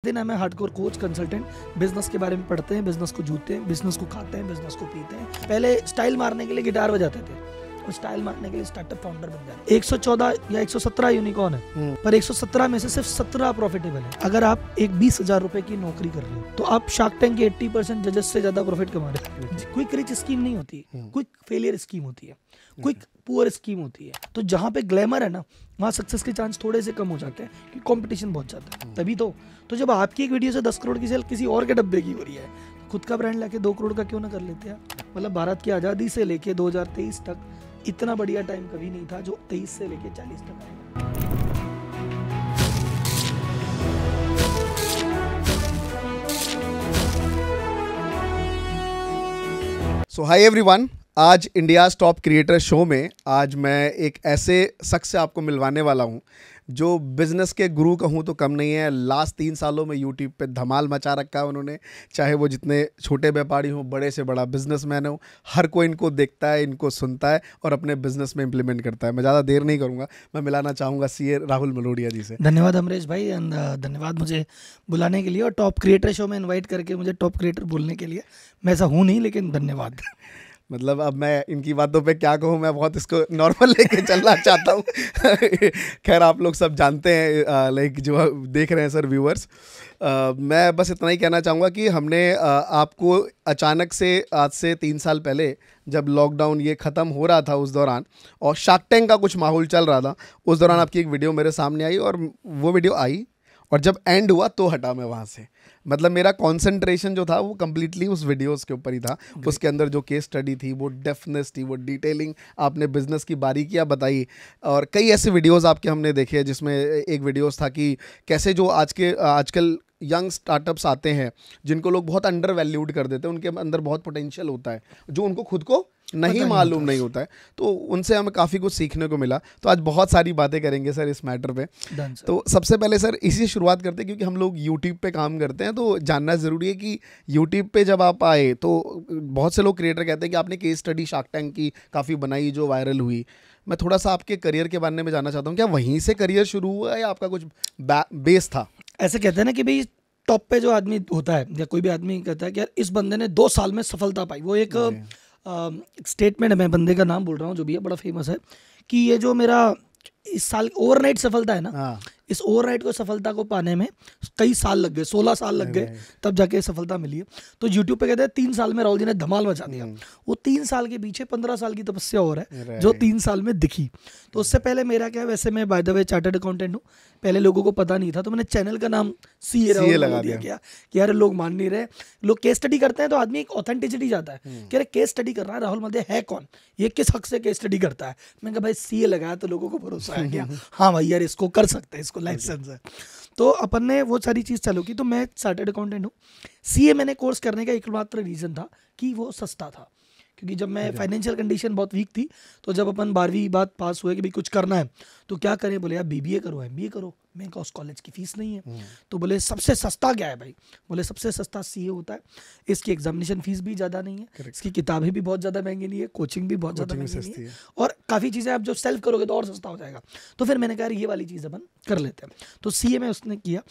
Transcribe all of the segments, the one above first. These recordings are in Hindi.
दिन हमें हार्डकोर कोच कंसल्टेंट बिजनेस के बारे में पढ़ते हैं, बिजनेस को जूते हैं, बिजनेस को खाते हैं, बिजनेस को पीते हैं। पहले स्टाइल मारने के लिए गिटार बजाते थे और स्टाइल मारने के लिए स्टार्टअप फाउंडर बन जाते। 114 या 117 यूनिकॉर्न है, पर 117 में से सिर्फ 17 प्रॉफिटेबल है। अगर आप एक 20,000 रुपए की नौकरी कर रहे हो तो आप शार्क टैंक के 80% जजेस से ज्यादा प्रॉफिट कमा रहे हो। क्विक रिच स्कीम नहीं होती, क्विक फेलियर स्कीम होती है, क्विक पुअर स्कीम होती है। तो जहाँ पे ग्लैमर है ना, वहाँ सक्सेस के चांस थोड़े से कम हो जाते हैं क्योंकि कंपटीशन बहुत ज्यादा है। तभी तो जब आपकी एक वीडियो से 10 करोड़ की सेल किसी और के डब्बे की हो रही है, खुद का ब्रांड लाके 2 करोड़ का क्यों ना कर लेते हैं। मतलब भारत की आज़ादी से लेके 2023 तक इतना बढ़िया टाइम कभी नहीं था जो 23 से लेके 40 तक आएगा। सो हाई एवरीवन, आज इंडियाज़ टॉप क्रिएटर शो में आज मैं एक ऐसे शख्स से आपको मिलवाने वाला हूं जो बिज़नेस के गुरु कहूं तो कम नहीं है। लास्ट 3 सालों में यूट्यूब पे धमाल मचा रखा है उन्होंने। चाहे वो जितने छोटे व्यापारी हों, बड़े से बड़ा बिजनेसमैन हो, हर कोई इनको देखता है, इनको सुनता है और अपने बिजनेस में इम्प्लीमेंट करता है। मैं ज़्यादा देर नहीं करूँगा, मैं मिलाना चाहूँगा सीए राहुल मलोडिया जी से। धन्यवाद अमरेश भाई, एंड धन्यवाद मुझे बुलाने के लिए और टॉप क्रिएटर शो में इनवाइट करके मुझे टॉप क्रिएटर बोलने के लिए। मैं ऐसा हूँ नहीं, लेकिन धन्यवाद। मतलब अब मैं इनकी बातों पे क्या कहूँ, मैं बहुत इसको नॉर्मल लेके चलना चाहता हूँ। खैर आप लोग सब जानते हैं, लाइक जो देख रहे हैं सर व्यूअर्स, मैं बस इतना ही कहना चाहूँगा कि हमने आपको अचानक से आज से 3 साल पहले जब लॉकडाउन ये ख़त्म हो रहा था उस दौरान और शार्क टैंक का कुछ माहौल चल रहा था, उस दौरान आपकी एक वीडियो मेरे सामने आई और वो वीडियो आई और जब एंड हुआ तो हटा मैं वहाँ से। मतलब मेरा कंसंट्रेशन जो था वो कम्प्लीटली उस वीडियोस के ऊपर ही था। उसके अंदर जो केस स्टडी थी, वो डेप्थनेस थी, वो डिटेलिंग, आपने बिजनेस की बारीकियाँ बताई और कई ऐसे वीडियोस आपके हमने देखे जिसमें एक वीडियोस था कि कैसे जो आजकल यंग स्टार्टअप्स आते हैं जिनको लोग बहुत अंडर वैल्यूड कर देते हैं, उनके अंदर बहुत पोटेंशियल होता है जो उनको खुद को नहीं मालूम नहीं होता है। तो उनसे हमें काफ़ी कुछ सीखने को मिला। तो आज बहुत सारी बातें करेंगे सर इस मैटर पे। तो सबसे पहले सर इसी शुरुआत करते हैं क्योंकि हम लोग यूट्यूब पे काम करते हैं, तो जानना ज़रूरी है कि यूट्यूब पे जब आप आए तो बहुत से लोग क्रिएटर कहते हैं कि आपने केस स्टडी शार्क टैंक की काफ़ी बनाई जो वायरल हुई। मैं थोड़ा सा आपके करियर के बारे में जानना चाहता हूँ, क्या वहीं से करियर शुरू हुआ या आपका कुछ बेस था? ऐसे कहते हैं ना कि भाई टॉप पे जो आदमी होता है या कोई भी आदमी कहता है कि यार इस बंदे ने 2 साल में सफलता पाई। वो एक स्टेटमेंट है, मैं बंदे का नाम बोल रहा हूँ जो भी है, बड़ा फेमस है कि ये जो मेरा इस साल ओवरनाइट सफलता है ना, इस ओवरनाइट को सफलता को पाने में कई साल लग गए, 16 साल लग गए, तब जाके सफलता मिली है। तो यूट्यूब पे कहते हैं 3 साल में राहुल जी ने धमाल मचा दिया। वो 3 साल के पीछे 15 साल की तपस्या और है जो 3 साल में दिखी। तो उससे पहले मेरा क्या है, वैसे मैं by the way chartered accountant हूँ। पहले लोगों को पता नहीं था तो मैंने चैनल का नाम सीए लगा दिया क्या कि यार लोग मान नहीं रहे। लोग केस स्टडी करते हैं तो आदमी एक ऑथेंटिसिटी जाता है कि अरे केस स्टडी कर रहा है राहुल मल्होत्रा है कौन, ये किस हक से केस स्टडी करता है। मैं कहा भाई सीए लगाया तो लोगों को भरोसा है क्या, हाँ भाई यार इसको कर सकते हैं, इसको लाइसेंस है। तो अपन ने वो सारी चीज़ चालू की। तो मैं चार्टर्ड अकाउंटेंट हूँ। सीए मैंने कोर्स करने का एकमात्र रीज़न था कि वो सस्ता था, क्योंकि जब मैं फाइनेंशियल कंडीशन बहुत वीक थी तो जब अपन 12वीं बात पास हुए कि भाई कुछ करना है तो क्या करें, बोले यार बीबीए करो, एमबीए करो। मैं कहा उस कॉलेज की फीस नहीं है। तो बोले सबसे सस्ता क्या है भाई, बोले सबसे सस्ता सीए होता है। इसकी एग्जामिनेशन फीस भी ज़्यादा नहीं है, इसकी किताबें भी बहुत ज़्यादा महंगी नहीं है, कोचिंग भी बहुत ज़्यादा महंगी नहीं है और काफ़ी चीज़ें आप जो सेल्फ करोगे तो और सस्ता हो जाएगा। तो फिर मैंने कहा ये वाली चीज़ अपन कर लेते हैं। तो सीए में उसने किया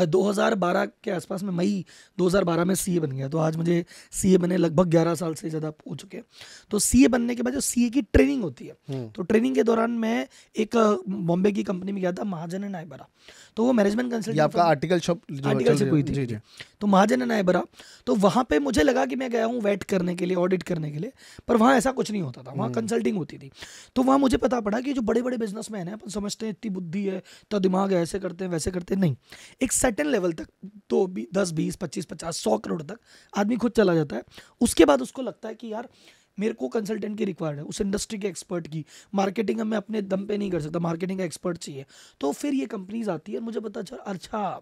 2012 के आसपास में, मई 2012 में सीए बन गया। तो आज मुझे सीए बने लगभग 11 साल से ज़्यादा हो चुके हैं। तो सीए बनने के बाद जो सीए की ट्रेनिंग होती है, तो ट्रेनिंग के दौरान मैं एक बॉम्बे की कंपनी में गया था, महाजन एंड नायबरा। तो वो मैनेजमेंट कंसल्टिंग, आपका आर्टिकल शिप हुई थी। तो महाजन एंड नायबरा, तो वहाँ पे मुझे लगा कि मैं गया हूँ वेट करने के लिए, ऑडिट करने के लिए, पर वहाँ ऐसा कुछ नहीं होता था, वहाँ कंसल्टिंग होती थी। तो वहाँ मुझे पता पड़ा कि जो बड़े बड़े बिजनेसमैन हैं, अपन समझते हैं इतनी बुद्धि है तो दिमाग है, ऐसे करते हैं वैसे करते हैं, नहीं। एक सर्टेन लेवल तक तो 10, 20, 25, 50, 100 करोड़ तक आदमी खुद चला जाता है। उसके बाद उसको लगता है कि यार मेरे को कंसल्टेंट की रिक्वायर्ड है, उस इंडस्ट्री के एक्सपर्ट की। मार्केटिंग मैं अपने दम पे नहीं कर सकता, मार्केटिंग का एक्सपर्ट चाहिए। तो फिर ये कंपनीज आती है और मुझे पता चला अच्छा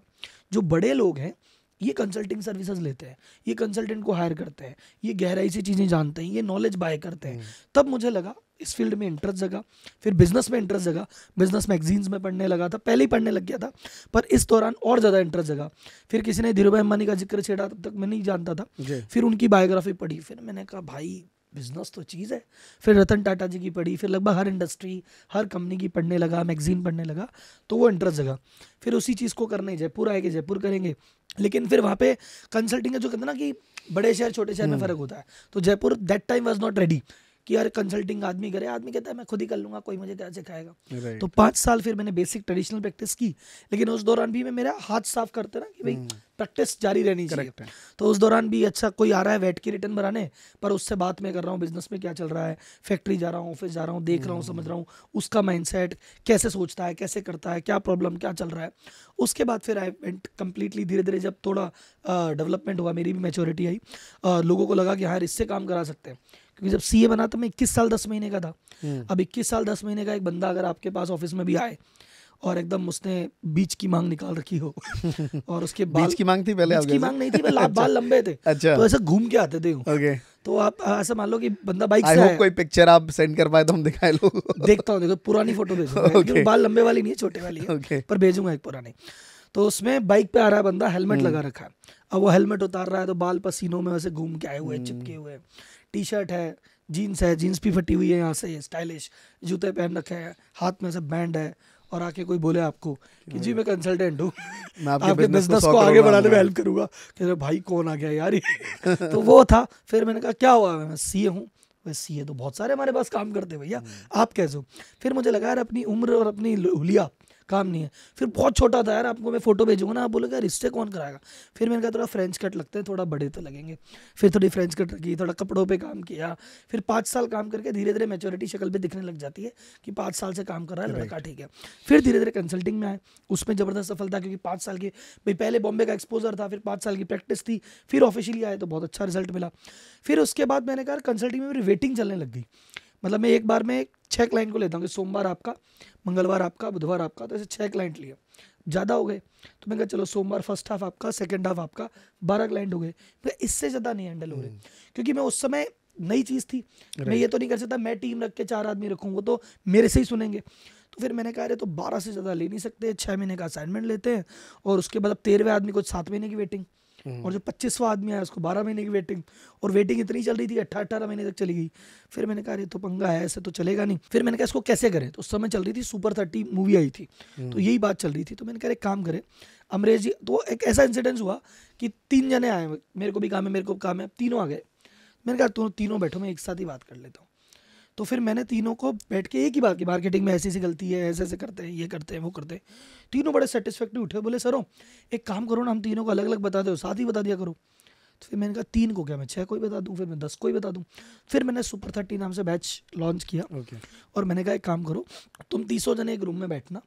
जो बड़े लोग हैं ये कंसल्टिंग सर्विसेज लेते हैं, ये कंसल्टेंट को हायर करते हैं, ये गहराई से चीज़ें जानते हैं, ये नॉलेज बाय करते हैं। तब मुझे लगा इस फील्ड में इंटरेस्ट जगा, फिर बिजनेस में इंटरेस्ट जगा। बिजनेस मैगजीन्स में पढ़ने लगा था, पहले ही पढ़ने लग गया था, पर इस दौरान और ज़्यादा इंटरेस्ट जगा। फिर किसी ने धीरूभाई अंबानी का जिक्र छेड़ा, तब तक मैं नहीं जानता था। फिर उनकी बायोग्राफी पढ़ी, फिर मैंने कहा भाई बिजनेस तो चीज़ है। फिर रतन टाटा जी की पढ़ी, फिर लगभग हर इंडस्ट्री, हर कंपनी की पढ़ने लगा, मैगजीन पढ़ने लगा, तो वो इंटरेस्ट जगा। फिर उसी चीज़ को करने जयपुर आए कि जयपुर करेंगे, लेकिन फिर वहाँ पे कंसल्टिंग का जो कहते हैं ना कि बड़े शहर छोटे शहर में फ़र्क होता है, तो Jaipur that time was not ready कि यार कंसल्टिंग आदमी करे। आदमी कहता है मैं खुद ही कर लूँगा, कोई मुझे क्या सिखाएगा। तो 5 साल फिर मैंने बेसिक ट्रेडिशनल प्रैक्टिस की, लेकिन उस दौरान भी मैं मेरा हाथ साफ करते ना कि भाई प्रैक्टिस जारी रहनी चाहिए। तो उस दौरान भी अच्छा कोई आ रहा है वेट की रिटर्न बनाने, पर उससे बात मैं कर रहा हूँ बिजनेस में क्या चल रहा है, फैक्ट्री जा रहा हूँ, ऑफिस जा रहा हूँ, देख रहा हूँ, समझ रहा हूँ उसका माइंडसेट कैसे सोचता है, कैसे करता है, क्या प्रॉब्लम क्या चल रहा है। उसके बाद फिर आई वेंट कम्प्लीटली, धीरे धीरे जब थोड़ा डेवलपमेंट हुआ, मेरी भी मैच्योरिटी आई, लोगों को लगा कि हाँ इससे काम करा सकते हैं। क्योंकि जब सीए बना तो मैं 21 साल 10 महीने का था। अब 21 साल 10 महीने का एक बंदा अगर आपके पास ऑफिस में भी आए और एकदम उसने बीच की मांग निकाल रखी हो और उसके बाल, बीच की मांग थी पहले, बीच की मांग नहीं थी, बाल लंबे थे, अच्छा, तो ऐसे घूम के आते थे। ओके, तो आप ऐसा मान लो कि बंदा बाइक से आया, कोई पिक्चर आप सेंड कर पाए तो हम दिखाए लोगों को। देखता हूँ, देखो पुरानी फोटो भेजूंगा, okay. बाल लंबे वाली नहीं है, छोटे वाली है, okay. पर भेजूंगा एक पुरानी। तो उसमें बाइक पे आ रहा है बंदा, हेलमेट लगा रखा है, अब वो हेलमेट उतार रहा है तो बाल पसीनों में वैसे घूम के आए हुए, चिपके हुए, टी शर्ट है, जीन्स है, जीन्स भी फटी हुई है यहाँ से, स्टाइलिश जूते पहन रखे हैं, हाथ में से बैंड है, और आके कोई बोले आपको कि जी मैं कंसल्टेंट हूँ, आपके बिजनेस को आगे बढ़ाने में हेल्प करूंगा, कह भाई कौन आ गया यार तो वो था। फिर मैंने कहा क्या हुआ, मैं सीए हूँ। वैसे सीए तो बहुत सारे हमारे पास काम करते भैया, आप कैसे हो। फिर मुझे लगा यार अपनी उम्र और अपनी हुलिया काम नहीं है। फिर बहुत छोटा था यार, आपको मैं फोटो भेजूंगा ना, आप बोलोगे यार इससे कौन कराएगा। फिर मैंने कहा थोड़ा फ्रेंच कट लगते हैं, थोड़ा बड़े तो लगेंगे। फिर थोड़ी फ्रेंच कट रखी, थोड़ा कपड़ों पे काम किया। फिर 5 साल काम करके धीरे धीरे मैच्योरिटी शक्ल पे दिखने लग जाती है कि 5 साल से काम कर रहा है लड़का, ठीक है। फिर धीरे धीरे कंसल्टिंग में आए, उसमें ज़बरदस्त सफलता, क्योंकि 5 साल की भाई पहले बॉम्बे का एक्सपोजर था, फिर 5 साल की प्रैक्टिस थी, फिर ऑफिशियली आए तो बहुत अच्छा रिजल्ट मिला। फिर उसके बाद मैंने कहा कंसल्टिंग में मेरी वेटिंग चलने लग गई। मतलब मैं एक बार में 6 क्लाइंट को लेता हूँ कि सोमवार आपका, मंगलवार आपका, बुधवार आपका, तो ऐसे 6 क्लाइंट लिए, ज़्यादा हो गए। तो मैं कहा चलो सोमवार फर्स्ट हाफ आपका, सेकंड हाफ आपका, 12 क्लाइंट हो गए। तो इससे ज़्यादा नहीं हैंडल हो रहे, क्योंकि मैं उस समय नई चीज़ थी, मैं ये तो नहीं कर सकता मैं टीम रख के 4 आदमी रखूँगा तो मेरे से ही सुनेंगे। तो फिर मैंने कहा अरे तो 12 से ज़्यादा ले नहीं सकते, 6 महीने का असाइनमेंट लेते हैं, और उसके बाद अब 13वें आदमी को 7 महीने की वेटिंग, और जो 25वां आदमी आया उसको 12 महीने की वेटिंग, और वेटिंग इतनी चल रही थी 18 महीने तक चली गई। फिर मैंने कहा अरे तो पंगा है, ऐसे तो चलेगा नहीं। फिर मैंने कहा इसको कैसे करें, तो उस समय चल रही थी सुपर 30 मूवी आई थी, तो यही बात चल रही थी। तो मैंने कहा एक काम करें, अमरीश जी, तो एक ऐसा इंसिडेंस हुआ कि 3 जने आए, मेरे को भी काम है, मेरे को काम है, तीनों आ गए। मैंने कहा तुम तीनों बैठो, मैं एक साथ ही बात कर लेता हूँ। तो फिर मैंने तीनों को बैठ के एक ही बात की, मार्केटिंग में ऐसी ऐसी गलती है, ऐसे ऐसे करते हैं, ये करते हैं, वो करते हैं। तीनों बड़े सेटिस्फैक्टरी उठे, बोले सरो एक काम करो ना, हम तीनों को अलग अलग बता दो, साथ ही बता दिया करो। तो फिर मैंने कहा 3 को क्या मैं 6 को ही बता दूं, फिर मैं 10 को ही बता दूं। फिर मैंने सुपर 30 नाम से बैच लॉन्च किया, और मैंने कहा एक काम करो, तुम 300 जने एक रूम में बैठना,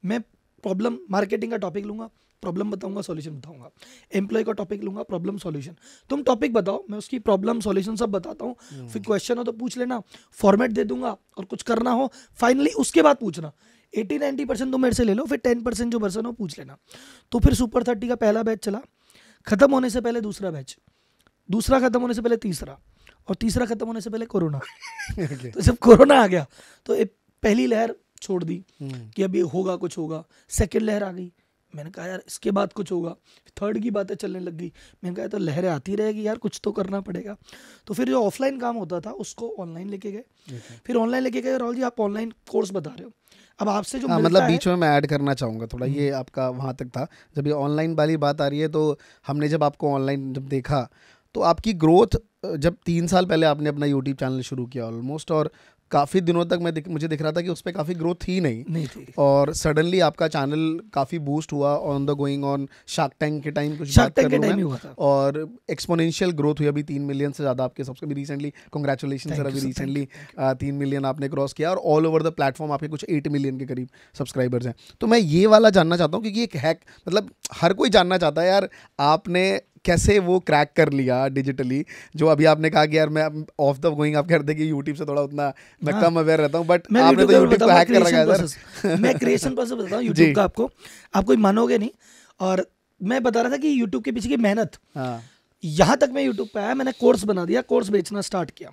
मैं प्रॉब्लम मार्केटिंग का टॉपिक लूंगा, प्रॉब्लम बताऊंगा, सॉल्यूशन बताऊंगा, एम्प्लॉय का टॉपिक लूंगा, प्रॉब्लम सॉल्यूशन, तुम टॉपिक बताओ, मैं उसकी प्रॉब्लम सॉल्यूशन सब बताता हूँ। फिर क्वेश्चन हो तो पूछ लेना, फॉर्मेट दे दूंगा, और कुछ करना हो फाइनली उसके बाद पूछना। 80-90% तुम मेरे से ले लो, फिर 10% जो पर्सन हो पूछ लेना। तो फिर सुपर 30 का पहला बैच चला, खत्म होने से पहले दूसरा बैच, दूसरा खत्म होने से पहले तीसरा, और तीसरा खत्म होने से पहले कोरोना तो जब कोरोना आ गया तो पहली लहर छोड़ दी कि अभी होगा कुछ होगा, सेकंड लहर आ गई, मैंने कहा यार इसके बाद कुछ होगा, थर्ड की बातें चलने लग गई, मैंने कहा तो लहरें आती रहेगी यार, कुछ तो करना पड़ेगा। तो फिर जो ऑफलाइन काम होता था उसको ऑनलाइन लेके गए। फिर ऑनलाइन लेके गए, राहुल जी आप ऑनलाइन कोर्स बता रहे हो, अब आपसे जो मतलब बीच में मैं ऐड करना चाहूँगा थोड़ा, ये आपका वहाँ तक था, जब ये ऑनलाइन वाली बात आ रही है, तो हमने जब आपको ऑनलाइन जब देखा तो आपकी ग्रोथ, जब 3 साल पहले आपने अपना यूट्यूब चैनल शुरू किया ऑलमोस्ट, और काफ़ी दिनों तक मुझे दिख रहा था कि उस पर काफ़ी ग्रोथ थी नहीं थी, और सडनली आपका चैनल काफ़ी बूस्ट हुआ on the going on shark tank के टाइम, कुछ बात कर लूँ मैं, और एक्सपोनेंशियल ग्रोथ हुई, अभी 3 मिलियन से ज़्यादा आपके सबसे भी रिसेंटली, कॉन्ग्रेचुलेशन सर, अभी रिसेंटली 3 मिलियन आपने क्रॉस किया, और ऑल ओवर द प्लेटफॉर्म आपके कुछ 8 मिलियन के करीब सब्सक्राइबर्स हैं। तो मैं ये वाला जानना चाहता हूँ, क्योंकि एक हैक, मतलब हर कोई जानना चाहता है यार आपने कैसे वो क्रैक कर लिया डिजिटली, जो अभी आपने कहा कि यार मैं ऑफ द गोइंग, आप कहते कि यूट्यूब से थोड़ा उतना मैं कम अवेयर रहता हूँ, बट आपने तो यूट्यूब को हैक कर रखा है सर। मैं क्रिएशन प्रोसेस बताता हूँ यूट्यूब का, आपको मानोगे नहीं, और मैं बता रहा था कि यूट्यूब के पीछे की मेहनत, यहाँ तक मैं यूट्यूब पे आया, मैंने कोर्स बना दिया, कोर्स बेचना स्टार्ट किया।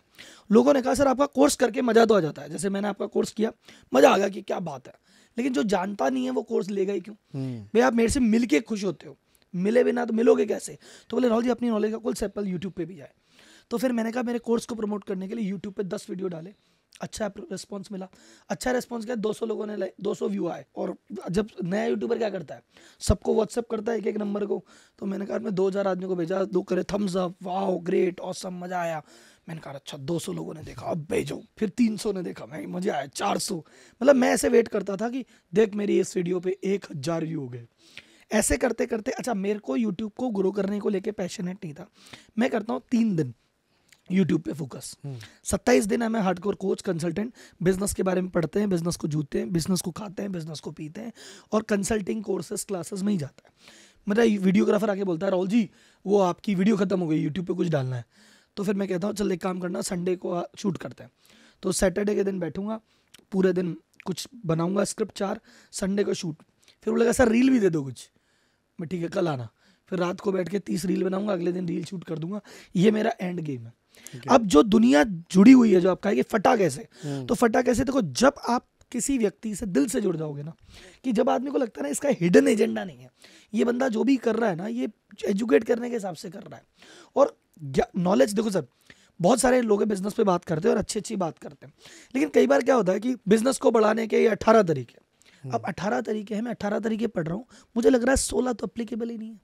लोगों ने कहा सर आपका कोर्स करके मजा तो आ जाता है, जैसे मैंने आपका कोर्स किया मजा आ गया कि क्या बात है, लेकिन जो जानता नहीं है वो कोर्स लेगा ही क्यों भाई, आप मेरे से मिल के खुश होते हो, मिले बिना तो मिलोगे कैसे। तो बोले राहुल जी अपनी नॉलेज का कुल सैंपल यूट्यूब पे भी जाए। तो फिर मैंने कहा मेरे कोर्स को प्रमोट करने के लिए यूट्यूब पे 10 वीडियो डाले, अच्छा रिस्पांस मिला। अच्छा रिस्पांस क्या, 200 लोगों ने 200 व्यू आए। और जब नया यूट्यूबर क्या करता है, सबको व्हाट्सएप करता है एक एक नंबर को। तो मैंने कहा मैं 2000 आदमी को भेजा, दो करे thumbs up, wow great awesome, मजा आया। मैंने कहा अच्छा 200 लोगों ने देखा, अब भेजो। फिर 300 ने देखा, मैं मजा आया, 400। मतलब मैं ऐसे वेट करता था कि देख मेरी इस वीडियो पे 1000 व्यू हो गए। ऐसे करते करते अच्छा मेरे को यूट्यूब को ग्रो करने को लेके पैशनेट नहीं था। मैं करता हूँ 3 दिन यूट्यूब पे फोकस, 27 दिन है मैं हार्डकोर कोच कंसल्टेंट, बिजनेस के बारे में पढ़ते हैं, बिजनेस को जूते हैं, बिजनेस को खाते हैं, बिजनेस को पीते हैं, और कंसल्टिंग कोर्सेज क्लासेस में ही जाता है। मेरा वीडियोग्राफर आके बोलता है राहुल जी वो आपकी वीडियो खत्म हो गई, यूट्यूब पे कुछ डालना है। तो फिर मैं कहता हूँ चल एक काम करना, संडे को शूट करते हैं। तो सैटरडे के दिन बैठूंगा, पूरे दिन कुछ बनाऊंगा स्क्रिप्ट 4, संडे को शूट। फिर बोलेगा सर रील भी दे दो कुछ, मैं ठीक है कल आना। फिर रात को बैठ के 30 रील बनाऊंगा, अगले दिन रील शूट कर दूंगा। ये मेरा एंड गेम है। अब जो दुनिया जुड़ी हुई है, जो आप कहेंगे फटा कैसे, तो फटा कैसे देखो, जब आप किसी व्यक्ति से दिल से जुड़ जाओगे ना, कि जब आदमी को लगता है ना इसका हिडन एजेंडा नहीं है, ये बंदा जो भी कर रहा है ना ये एजुकेट करने के हिसाब से कर रहा है। और नॉलेज देखो सर, बहुत सारे लोग बिजनेस पे बात करते हैं और अच्छी अच्छी बात करते हैं, लेकिन कई बार क्या होता है कि बिजनेस को बढ़ाने के ये 18 तरीके, अब 18 तरीके हैं, मैं 18 तरीके पढ़ रहा हूँ, मुझे लग रहा है 16 तो अप्लीकेबल ही नहीं है।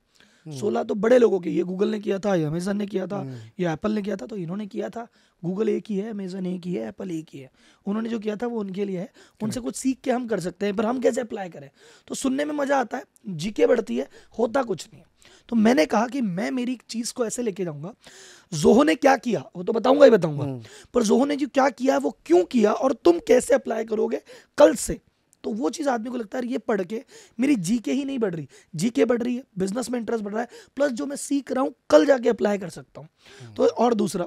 16 तो बड़े लोगों के, ये गूगल ने किया था, ये अमेजन ने किया था, ये एप्पल ने किया था, तो इन्होंने किया था। गूगल एक ही है, अमेजन एक ही है, एप्पल एक ही है, उन्होंने जो किया था वो उनके लिए है, उनसे कुछ सीख के हम कर सकते हैं, पर हम कैसे अप्लाई करें। तो सुनने में मजा आता है, जीके बढ़ती है, होता कुछ नहीं है। तो मैंने कहा कि मैं मेरी चीज को ऐसे लेके जाऊंगा, जोहो ने क्या किया वो तो बताऊंगा ही बताऊंगा, पर जोहो ने जो क्या किया वो क्यों किया और तुम कैसे अप्लाई करोगे कल से। तो वो चीज़ आदमी को लगता है ये पढ़ के मेरी जीके ही नहीं बढ़ रही, जीके बढ़ रही है, बिजनेस में इंटरेस्ट बढ़ रहा है, प्लस जो मैं सीख रहा हूँ कल जाके अप्लाई कर सकता हूँ। तो और दूसरा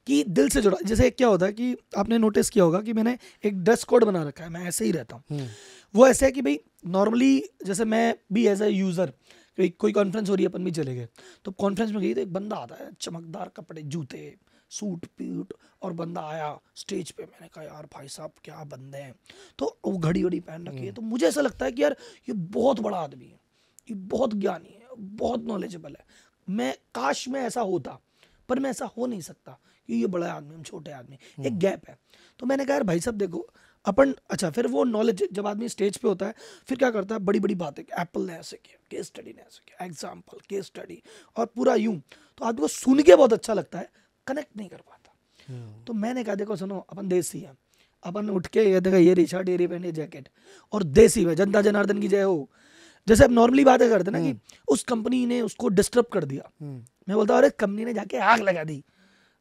कि दिल से जुड़ा, जैसे क्या होता है कि आपने नोटिस किया होगा कि मैंने एक ड्रेस कोड बना रखा है, मैं ऐसे ही रहता हूँ। वो ऐसे है कि भाई नॉर्मली जैसे मैं भी एज ए यूज़र, कोई कॉन्फ्रेंस हो रही है, अपन भी चले गए, तो कॉन्फ्रेंस में गई तो एक बंदा आता है, चमकदार कपड़े, जूते, सूट पीट, और बंदा आया स्टेज पे, मैंने कहा यार भाई साहब क्या बंदे हैं, तो वो घड़ी वड़ी पहन रखी है, तो मुझे ऐसा लगता है कि यार ये बहुत बड़ा आदमी है, ये बहुत ज्ञानी है, बहुत नॉलेजेबल है, मैं काश में ऐसा होता, पर मैं ऐसा हो नहीं सकता कि ये बड़ा आदमी, हम छोटे आदमी, एक गैप है। तो मैंने कहा यार भाई साहब देखो अपन, अच्छा फिर वो नॉलेज जब आदमी स्टेज पे होता है फिर क्या करता है, बड़ी बड़ी बातें, एप्पल ने ऐसे किया, केस स्टडी ने ऐसे किया, एग्जाम्पल, केस स्टडी, और पूरा यूं, तो आदमी को सुन के बहुत अच्छा लगता है, कनेक्ट नहीं कर पाता। तो मैंने कहा देखो सुनो, अपन देसी है, अपन उठ के ये देखा, ये टी शर्ट, ये पहन, ये जैकेट, और देसी में जनता जनार्दन की जय हो। जैसे अब नॉर्मली बातें करते ना कि उस कंपनी ने उसको डिस्टर्ब कर दिया, मैं बोलता अरे कंपनी ने जाके आग लगा दी।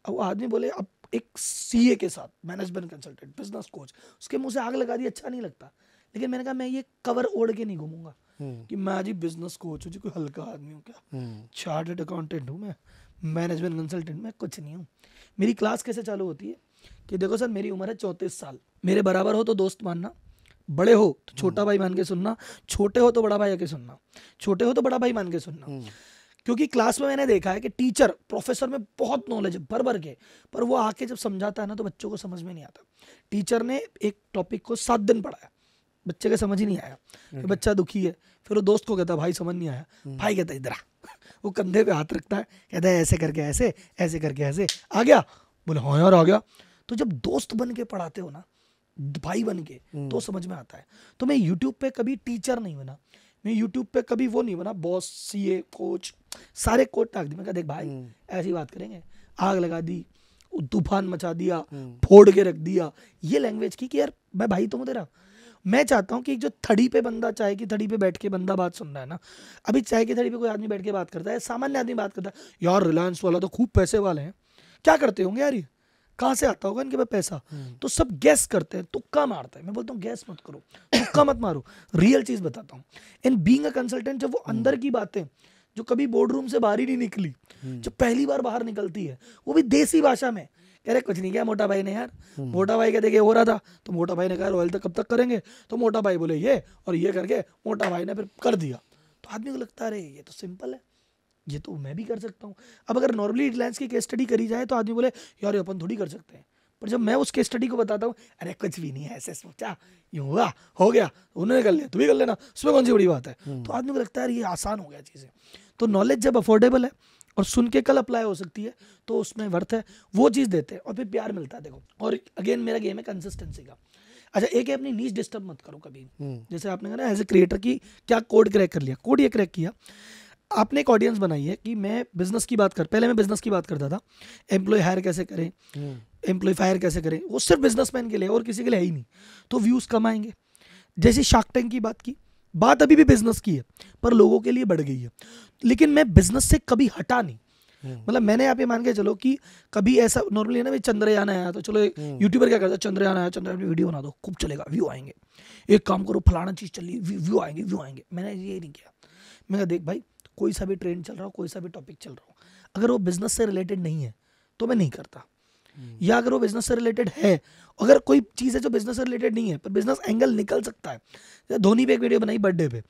अब वो आदमी बोले, अब एक सीए के साथ, मैनेजमेंट कंसल्टेंट, बिजनेस कोच, उसके मुंह से आग लगा दी, अच्छा नहीं लगता। लेकिन मैंने कहा मैं ये कवर ओढ़ के नहीं घूमूंगा कि मैं आज ही बिजनेस कोच हूँ जी, कोई हल्का आदमी हूँ क्या, चार्टर्ड अकाउंटेंट हूँ मैं, मैनेजमेंट कंसल्टेंट, मैं कुछ नहीं हूँ। मेरी क्लास कैसे चालू होती है कि देखो सर मेरी उम्र है 34 साल, मेरे बराबर हो तो दोस्त मानना, बड़े हो तो छोटा भाई मान के सुनना, छोटे हो तो बड़ा भाई आके सुनना, छोटे हो तो बड़ा भाई मान के सुनना। क्योंकि क्लास में मैंने देखा है कि टीचर, प्रोफेसर में बहुत नॉलेज है भर भर के, पर वो आके जब समझाता है ना तो बच्चों को समझ में नहीं आता। टीचर ने एक टॉपिक को 7 दिन पढ़ाया, बच्चे के समझ ही नहीं आया, फिर बच्चा दुखी है, फिर वो दोस्त को कहता है भाई समझ नहीं आया, भाई कहता है इधर आ, वो कंधे पे हाथ रखता है, कहता है ऐसे करके ऐसे, ऐसे करके ऐसे, आ गया, बोले हाँ यार आ गया। तो जब दोस्त बन के पढ़ाते हो ना, भाई बन के, तो समझ में आता है। तो मैं यूट्यूब पे कभी टीचर नहीं बना, मैं यूट्यूब पे कभी वो नहीं बना, बॉस, सीए, कोच, सारे कोट टाक दी। मैं कहा देख भाई ऐसी बात करेंगे, आग लगा दी, तूफान मचा दिया, फोड़ के रख दिया, ये लैंग्वेज की कि यार मैं भाई तो हूँ तेरा। मैं चाहता हूँ कि जो थड़ी पे बंदा, चाय की थड़ी पे बैठ के बंदा बात सुन रहा है ना, अभी चाय की थड़ी पे कोई आदमी बैठ के बात करता है, सामान्य आदमी बात करता है, यार रिलायंस वाला तो खूब पैसे वाले हैं, क्या करते होंगे यार, ये कहाँ से आता होगा इनके पास पैसा, तो सब गैस करते हैं, तुक्का मारता है। मैं बोलता हूँ गैस मत करो, तुक्का मत मारो, रियल चीज बताता हूँ। इन बीइंग अ कंसल्टेंट, जब वो अंदर की बातें जो कभी बोर्ड रूम से बाहर ही नहीं निकली, जो पहली बार बाहर निकलती है, वो भी देसी भाषा में, कह रहे कुछ नहीं किया मोटा भाई ने यार, मोटा भाई का देखिए हो रहा था, तो मोटा भाई ने कहा रॉयल तक कब तक करेंगे, तो मोटा भाई बोले ये, और ये करके मोटा भाई ने फिर कर दिया। तो आदमी को लगता है अरे ये तो सिंपल है, ये तो मैं भी कर सकता हूँ। अब अगर नॉर्मली रिलायंस की केस स्टडी करी जाए तो आदमी बोले यार ये अपन थोड़ी कर सकते हैं, पर जब मैं उस केस स्टडी को बताता हूँ, अरे कुछ भी नहीं है, ऐसे सोचा यूँ हुआ, हो गया, उन्होंने कर लिया, तू भी कर लेना, उसमें कौन सी बड़ी बात है। तो आदमी को लगता है ये आसान हो गया चीज़ें। तो नॉलेज जब अफोर्डेबल है और सुन के कल अप्लाई हो सकती है, तो उसमें वर्थ है, वो चीज़ देते हैं और फिर प्यार मिलता है। देखो, और अगेन मेरा गेम है कंसिस्टेंसी का। अच्छा, एक है अपनी नीश डिस्टर्ब मत करो कभी। जैसे आपने कहा ना एज ए क्रिएटर की क्या कोड क्रैक कर लिया, कोड ये क्रैक किया, आपने एक ऑडियंस बनाई है कि मैं बिजनेस की बात पहले मैं बिजनेस की बात करता था, एम्प्लॉय हायर कैसे करें, एम्प्लॉय फायर कैसे करें, वो सिर्फ बिजनेसमैन के लिए और किसी के लिए है ही नहीं, तो व्यूज़ कम आएंगे। जैसे शार्क टैंक की बात की, बात अभी भी बिजनेस की है पर लोगों के लिए बढ़ गई है, लेकिन मैं बिजनेस से कभी हटा नहीं। मतलब मैंने आप ये मान के चलो कि कभी ऐसा नॉर्मली है ना भाई, चंद्रयान आया तो चलो यूट्यूबर क्या करता है, चंद्रयान आया, चंद्रयान की वीडियो बना दो, खूब चलेगा, व्यू आएंगे, एक काम करो फलाना चीज़ चली, व्यू आएंगे, व्यू आएंगे। मैंने ये नहीं किया। मैंने कहा देख भाई, कोई सा भी ट्रेंड चल रहा हो, कोई सा भी टॉपिक चल रहा हो, अगर वो बिजनेस से रिलेटेड नहीं है तो मैं नहीं करता, या अगर वो बिजनेस से रिलेटेड है, अगर कोई चीज़ है जो बिजनेस से रिलेटेड नहीं है पर बिजनेस एंगल निकल सकता है। धोनी पे एक वीडियो बनाई बर्थडे पे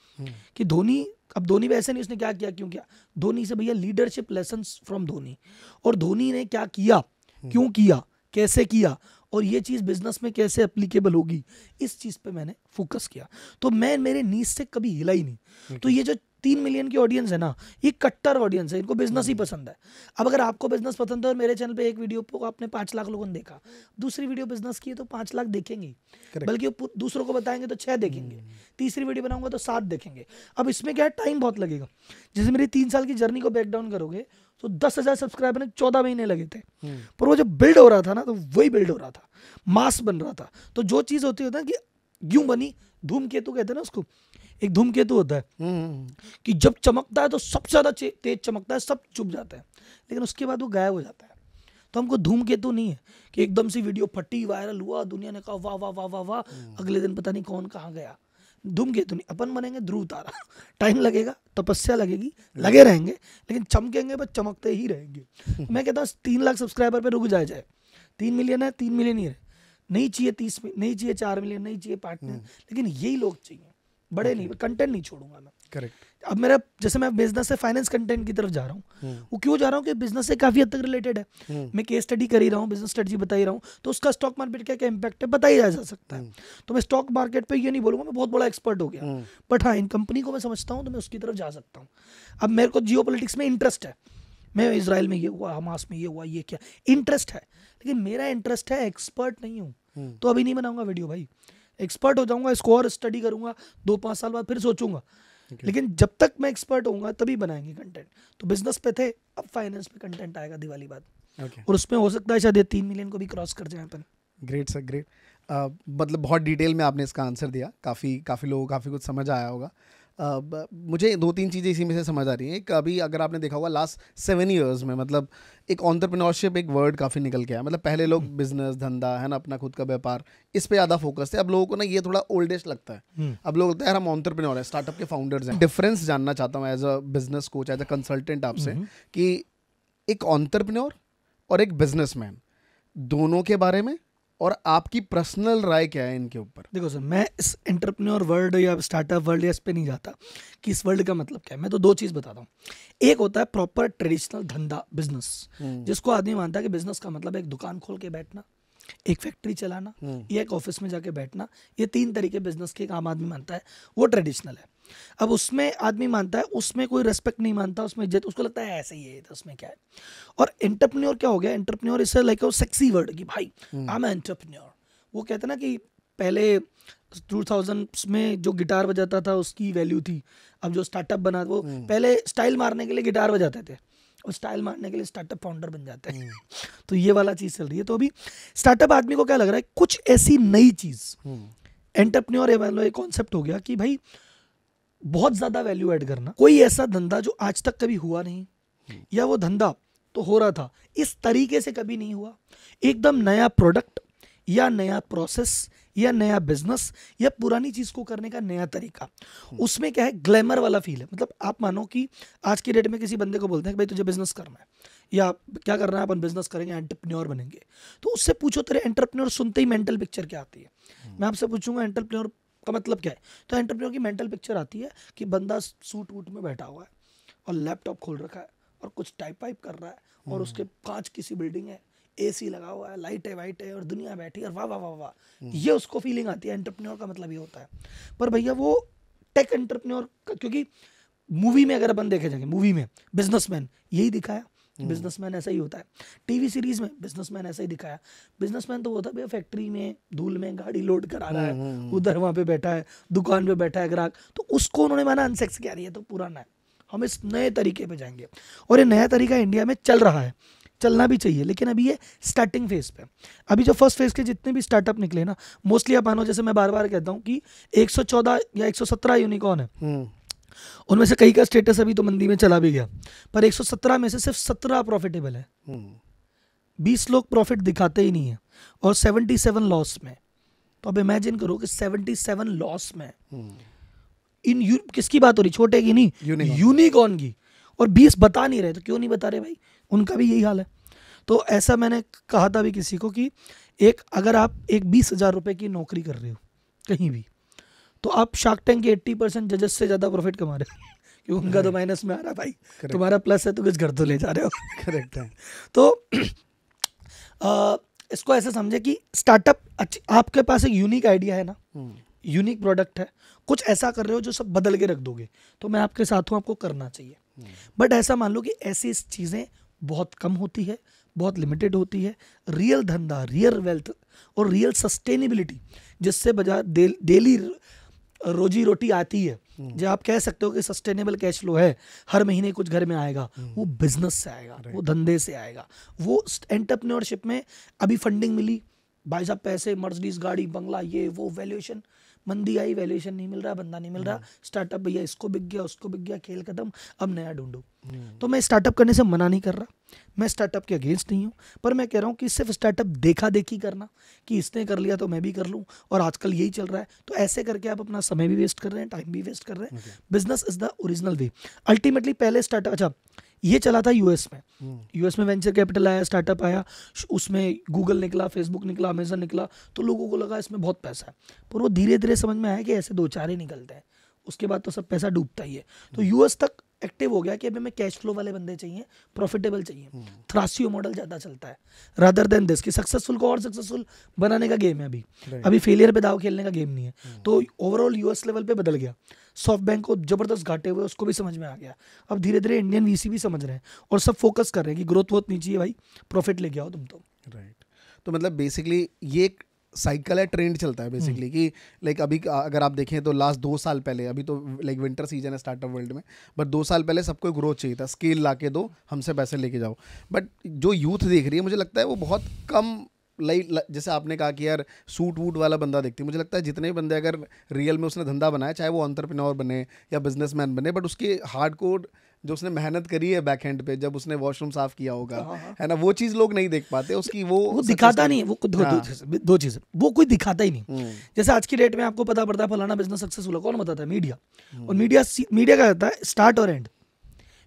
कि धोनी, अब धोनी पे ऐसे नहीं उसने क्या किया क्यों किया, धोनी से भैया लीडरशिप लेसन्स फ्रॉम धोनी, और धोनी ने क्या किया, क्यों किया, कैसे किया, और ये चीज़ बिजनेस में कैसे एप्लीकेबल होगी, इस चीज़ पे मैंने फोकस किया। तो मैं मेरे नीज से कभी हिला ही नहीं। तो ये जो 3 मिलियन की ऑडियंस है ना, ये कट्टर ऑडियंस है, इनको बिजनेस ही पसंद है। अब अगर आपको बिजनेस पसंद है और मेरे चैनल पे एक वीडियो को आपने 5 लाख लोगों ने देखा, दूसरी वीडियो बिजनेस की है तो 5 लाख देखेंगे, बल्कि दूसरों को बताएंगे तो 6 देखेंगे, तीसरी वीडियो बनाऊंगा तो 7 देखेंगे। अब इसमें क्या है, टाइम बहुत लगेगा। जैसे मेरी 3 साल की जर्नी को ब्रेक डाउन करोगे तो 10,000 सब्सक्राइबर ने 14 महीने लगे थे, पर वो जब बिल्ड हो रहा था ना, तो वही बिल्ड हो रहा था, मास बन रहा था। तो जो चीज़ होती है ना कि यूं बनी, धूमकेतु कहते हैं ना उसको, एक धूमकेतु होता है कि जब चमकता है तो सबसे ज्यादा तेज चमकता है, सब चुप जाते हैं, लेकिन उसके बाद वो गायब हो जाता है। तो हमको धूमकेतु नहीं है कि एकदम से वीडियो फटी, वायरल हुआ, दुनिया ने कहा वाह वाह वाह वाह वाह, अगले दिन पता नहीं कौन कहाँ गया। धूमकेतु नहीं, अपन बनेंगे ध्रुव तारा। टाइम लगेगा, तपस्या लगेगी, लगे रहेंगे, लेकिन चमकेंगे बस, चमकते ही रहेंगे। मैं कहता हूँ 3 लाख सब्सक्राइबर पे रुक जाए 3 मिलियन है, 3 मिलियन ही है, नहीं चाहिए 30, नहीं चाहिए 4 मिलियन, नहीं चाहिए 5 मिलियन, लेकिन यही लोग चाहिए, बड़े नहीं। कंटेंट नहीं छोड़ूंगा मैं। करेक्ट। अब मेरा जैसे मैं बिजनेस से फाइनेंस कंटेंट की तरफ जा रहा हूँ, वो क्यों जा रहा हूँ कि बिजनेस से काफी हद तक रिलेटेड है। मैं केस स्टडी कर ही रहा हूँ, बिजनेस स्ट्रेटजी बता ही रहा हूँ, तो उसका स्टॉक मार्केट क्या क्या इंपैक्ट है बताया जा सकता है। तो मैं स्टॉक मार्केट पे ये नहीं बोलूंगा मैं बहुत बड़ा एक्सपर्ट हो गया, बट हाँ इन कंपनी को मैं समझता हूँ तो मैं उसकी तरफ जा सकता हूँ। अब मेरे को जियो पॉलिटिक्स में इंटरेस्ट है, मैं इसराइल में ये हुआ, हमास में ये हुआ, ये क्या इंटरेस्ट है, लेकिन मेरा इंटरेस्ट है, एक्सपर्ट नहीं हूँ। तो अभी नहीं बनाऊंगा वीडियो भाई, एक्सपर्ट हो जाऊंगा, इसको और स्टडी करूंगा, 2-5 साल बाद फिर सोचूंगा, लेकिन जब तक मैं एक्सपर्ट होऊंगा तभी बनाएंगे कंटेंट। तो बिजनेस पे थे, अब फाइनेंस पे कंटेंट आएगा दिवाली बाद, और उसमें हो सकता है शायद 3 मिलियन को भी क्रॉस कर जाए अपन। Great sir, great. मतलब बहुत डिटेल में आपने इसका आंसर दिया, काफ़ी लोगों को काफ़ी कुछ समझ आया होगा। मुझे 2-3 चीज़ें इसी में से समझ आ रही हैं। एक, अभी अगर आपने देखा होगा लास्ट 7 ईयर्स में, मतलब एक एंटरप्रेन्योरशिप एक वर्ड काफ़ी निकल के आया। मतलब पहले लोग बिजनेस, धंधा है ना, अपना खुद का व्यापार, इस पे ज़्यादा फोकस थे। अब लोगों को ना ये थोड़ा ओल्डेस्ट लगता है। अब लोग लगता है यार हम एंटरप्रेन्योर हैं, स्टार्टअप के फाउंडर्स हैं। डिफरेंस जानना चाहता हूँ as a business coach, as a consultant आपसे, कि एक एंटरप्रेन्योर और एक बिजनेसमैन, दोनों के बारे में, और आपकी पर्सनल राय क्या है इनके ऊपर। देखो सर, मैं इस एंटरप्रेन्योर वर्ल्ड या स्टार्टअप वर्ल्ड या इस पे नहीं जाता कि इस वर्ल्ड का मतलब क्या है। मैं तो 2 चीज़ बताता हूँ। एक होता है प्रॉपर ट्रेडिशनल धंधा, बिजनेस, जिसको आदमी मानता है कि बिजनेस का मतलब एक दुकान खोल के बैठना, एक फैक्ट्री चलाना, या एक ऑफिस में जाके बैठना। ये 3 तरीके बिजनेस के एक आम आदमी मानता है, वो ट्रेडिशनल है। अब उसमें आदमी मानता है, उसमें कोई रेस्पेक्ट नहीं मानता, उसमें इज्जत, उसको लगता है ऐसे ही है, तो उसमें क्या है। और एंटरप्रेन्योर क्या हो गया, entrepreneur is like a sexy word कि भाई आई एम एंटरप्रेन्योर। वो कहते हैं ना कि पहले 2000s में जो गिटार बजाता था उसकी वैल्यू थी, अब जो स्टार्टअप बना वो पहले स्टाइल मारने के लिए गिटार बजाते थे, और स्टाइल मारने के लिए स्टार्टअप फाउंडर बन जाते हैं। तो ये वाला चीज़ चल रही है। तो अभी स्टार्टअप आदमी को क्या लग रहा है, कुछ ऐसी नई चीज़, एंटरप्रेन्योर एक कॉन्सेप्ट हो गया कि भाई बहुत ज़्यादा वैल्यू ऐड करना, कोई ऐसा धंधा जो आज तक कभी हुआ नहीं, या वो धंधा तो हो रहा था इस तरीके से कभी नहीं हुआ, एकदम नया प्रोडक्ट या नया प्रोसेस या नया बिजनेस या पुरानी चीज को करने का नया तरीका। उसमें क्या है, ग्लैमर वाला फील है। मतलब आप मानो कि आज की डेट में किसी बंदे को बोलते हैं कि भाई तुझे बिजनेस करना है या क्या करना है, अपन बिजनेस करेंगे, एंटरप्रेन्योर बनेंगे, तो उससे पूछो तेरे एंटरप्रेन्योर सुनते ही मेंटल पिक्चर क्या आती है। मैं आपसे पूछूंगा एंटरप्रेन्योर का मतलब क्या है, तो एंटरप्रेन्योर की मेंटल पिक्चर आती है कि बंदा सूट वूट में बैठा हुआ है और लैपटॉप खोल रखा है और कुछ टाइप वाइप कर रहा है, और उसके 5 किसी बिल्डिंग है, एसी लगा हुआ है, लाइट है, वाइट है, और दुनिया बैठी है, और वाह वाह वाह वाह, ये उसको फीलिंग आती है। एंटरप्रेन्योर का मतलब ये होता है। पर भैया वो टेक एंटरप्रेन्योर, क्योंकि मूवी में अगर अपन देखे जाएंगे, मूवी में बिजनेसमैन यही दिखाया, बिजनेसमैन ऐसा ही होता है। टीवी सीरीज में बिजनेसमैन ऐसा ही दिखाया। बिजनेसमैन तो होता है भैया फैक्ट्री में धूल में गाड़ी लोड करा रहा है, उधर वहां पे बैठा है, दुकान पे बैठा है ग्राहक, तो उसको उन्होंने माना अनसेक्स क्या रही है, तो पुराना है। हम इस नए तरीके पे जाएंगे और ये नया तरीका इंडिया में चल रहा है, चलना भी चाहिए, लेकिन अभी ये स्टार्टिंग फेज पे। अभी जो फर्स्ट फेज के जितने भी स्टार्टअप निकले ना, मोस्टली आप मानो, जैसे मैं बार बार कहता हूँ कि 114 या 117 यूनिकॉर्न है, उनमें से कई का स्टेटस अभी तो मंदी में चला भी गया, पर 117 में से सिर्फ 17 प्रॉफिटेबल है। 20 लोग प्रॉफिट दिखाते ही नहीं है और 77 लॉस में। तो अब इमेजिन करो कि 77 लॉस में इन किसकी बात हो रही, छोटे की नहीं, यूनिकॉर्न की, और 20 बता नहीं रहे। तो क्यों नहीं बता रहे भाई, उनका भी यही हाल है। तो ऐसा मैंने कहा था भी किसी को कि अगर आप 20,000 रुपए की नौकरी कर रहे हो कहीं भी, तो आप शार्क टैंक के 80% जजेस से ज्यादा प्रॉफिट कमा रहे हो, क्योंकि उनका तो माइनस में आ रहा है भाई, तुम्हारा प्लस है तो कुछ घर तो ले जा रहे हो। करेक्ट है। तो इसको ऐसे समझे कि स्टार्टअप, आपके पास एक यूनिक आइडिया है ना, यूनिक प्रोडक्ट है, कुछ ऐसा कर रहे हो जो सब बदल के रख दोगे, तो मैं आपके साथ हूँ, आपको करना चाहिए। बट ऐसा मान लो कि ऐसी चीज़ें बहुत कम होती है, बहुत लिमिटेड होती है। रियल धंधा, रियल वेल्थ और रियल सस्टेनेबिलिटी, जिससे बाजार डेली रोजी रोटी आती है, जो आप कह सकते हो कि सस्टेनेबल कैश फ्लो है, हर महीने कुछ घर में आएगा, वो बिजनेस से आएगा, वो धंधे से आएगा। वो एंटरप्रेन्योरशिप में अभी फंडिंग मिली भाई साहब, पैसे, मर्सिडीज गाड़ी, बंगला, ये वो, वैल्यूएशन, मंदी आई, वैल्यूएशन नहीं मिल रहा, बंदा नहीं मिल रहा, स्टार्टअप भैया इसको बिक गया, उसको बिक गया, खेल खत्म, अब नया ढूंढो। तो मैं स्टार्टअप करने से मना नहीं कर रहा, मैं स्टार्टअप के अगेंस्ट नहीं हूँ, पर मैं कह रहा हूँ कि सिर्फ स्टार्टअप देखा देखी करना कि इसने कर लिया तो मैं भी कर लूँ, और आजकल यही चल रहा है, तो ऐसे करके आप अपना समय भी वेस्ट कर रहे हैं, टाइम भी वेस्ट कर रहे हैं। Business is the original way. Ultimately पहले स्टार्टअप, अच्छा ये चला था यूएस में वेंचर कैपिटल आया, स्टार्टअप आया, उसमें गूगल निकला, फेसबुक निकला, अमेजन निकला, तो लोगों को लगा इसमें बहुत पैसा है, पर वो धीरे धीरे समझ में आया कि ऐसे 2-4 ही निकलते हैं, उसके बाद तो सब पैसा डूबता ही है। तो यूएस तक एक्टिव हो गया कि अभी हमें कैश फ्लो वाले बंदे चाहिए, प्रॉफिटेबल चाहिए, थ्रासियो मॉडल ज़्यादा चलता है रादर देन दिस कि सक्सेसफुल को और सक्सेसफुल बनाने का गेम है अभी फेलियर पे दाव खेलने का गेम नहीं है। तो ओवरऑल यूएस लेवल पे बदल गया, सॉफ्ट बैंक को जबरदस्त घाटे हुए, उसको भी समझ में आ गया। अब धीरे धीरे इंडियन वीसी भी समझ रहे हैं और सब फोकस कर रहे हैं कि ग्रोथ बहुत नहीं चाहिए भाई, प्रॉफिट लेके आओ तुम तो। राइट। तो मतलब बेसिकली ये एक साइकिल है, ट्रेंड चलता है बेसिकली कि लाइक अभी अगर आप देखें तो लास्ट 2 साल पहले, अभी तो लाइक विंटर सीजन है स्टार्टअप वर्ल्ड में, बट 2 साल पहले सबको ग्रोथ चाहिए था, स्केल ला के दो, हमसे पैसे लेके जाओ। बट जो यूथ देख रही है, मुझे लगता है वो बहुत कम, लाइक जैसे आपने कहा कि यार सूट वूट वाला बंदा देखती है, मुझे लगता है जितने भी बंदे अगर रियल में उसने धंधा बनाया, चाहे वो एंटरप्रेन्योर बने या बिजनेसमैन बने, बट उसकी हार्ड कोड जो उसने मेहनत करी है बैक हैंड पे, जब उसने वॉशरूम साफ किया होगा, है ना, वो चीज़ लोग नहीं देख पाते, उसकी वो दिखाता नहीं है। वो दो चीज़ वो कोई दिखाता ही नहीं। जैसे आज की डेट में आपको पता पड़ता है फलाना बिजनेस सक्सेसफुल है, कौन बताता है? मीडिया। और मीडिया का होता है स्टार्ट और एंड।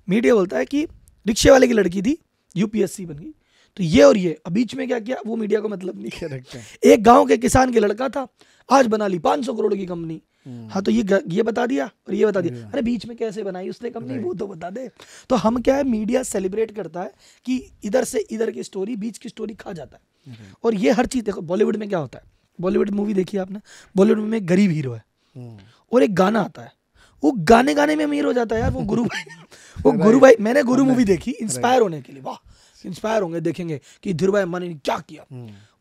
मीडिया बोलता है कि रिक्शे वाले की लड़की थी, यूपीएससी बन गई, तो ये और ये, अब बीच में क्या किया वो मीडिया को मतलब नहीं। करेक्ट है। एक गांव के किसान के लड़का था, आज बना ली 500 करोड़ की कंपनी, हाँ तो ये बता दिया और ये बता दिया, अरे बीच में कैसे बनाई उसने कंपनी, वो तो बता दे। तो हम क्या है, मीडिया सेलिब्रेट करता है कि इधर से इधर की स्टोरी, बीच की स्टोरी खा जाता है। और ये हर चीज देखो, बॉलीवुड में क्या होता है, बॉलीवुड मूवी देखी आपने, बॉलीवुड में एक गरीब हीरो है और एक गाना आता है, वो गाने में अमीर हो जाता है यार। वो गुरु भाई, मैंने गुरु मूवी देखी इंस्पायर होने के लिए, वाह इंस्पायर होंगे, देखेंगे कि धीरू भाई अम्बानी ने क्या किया।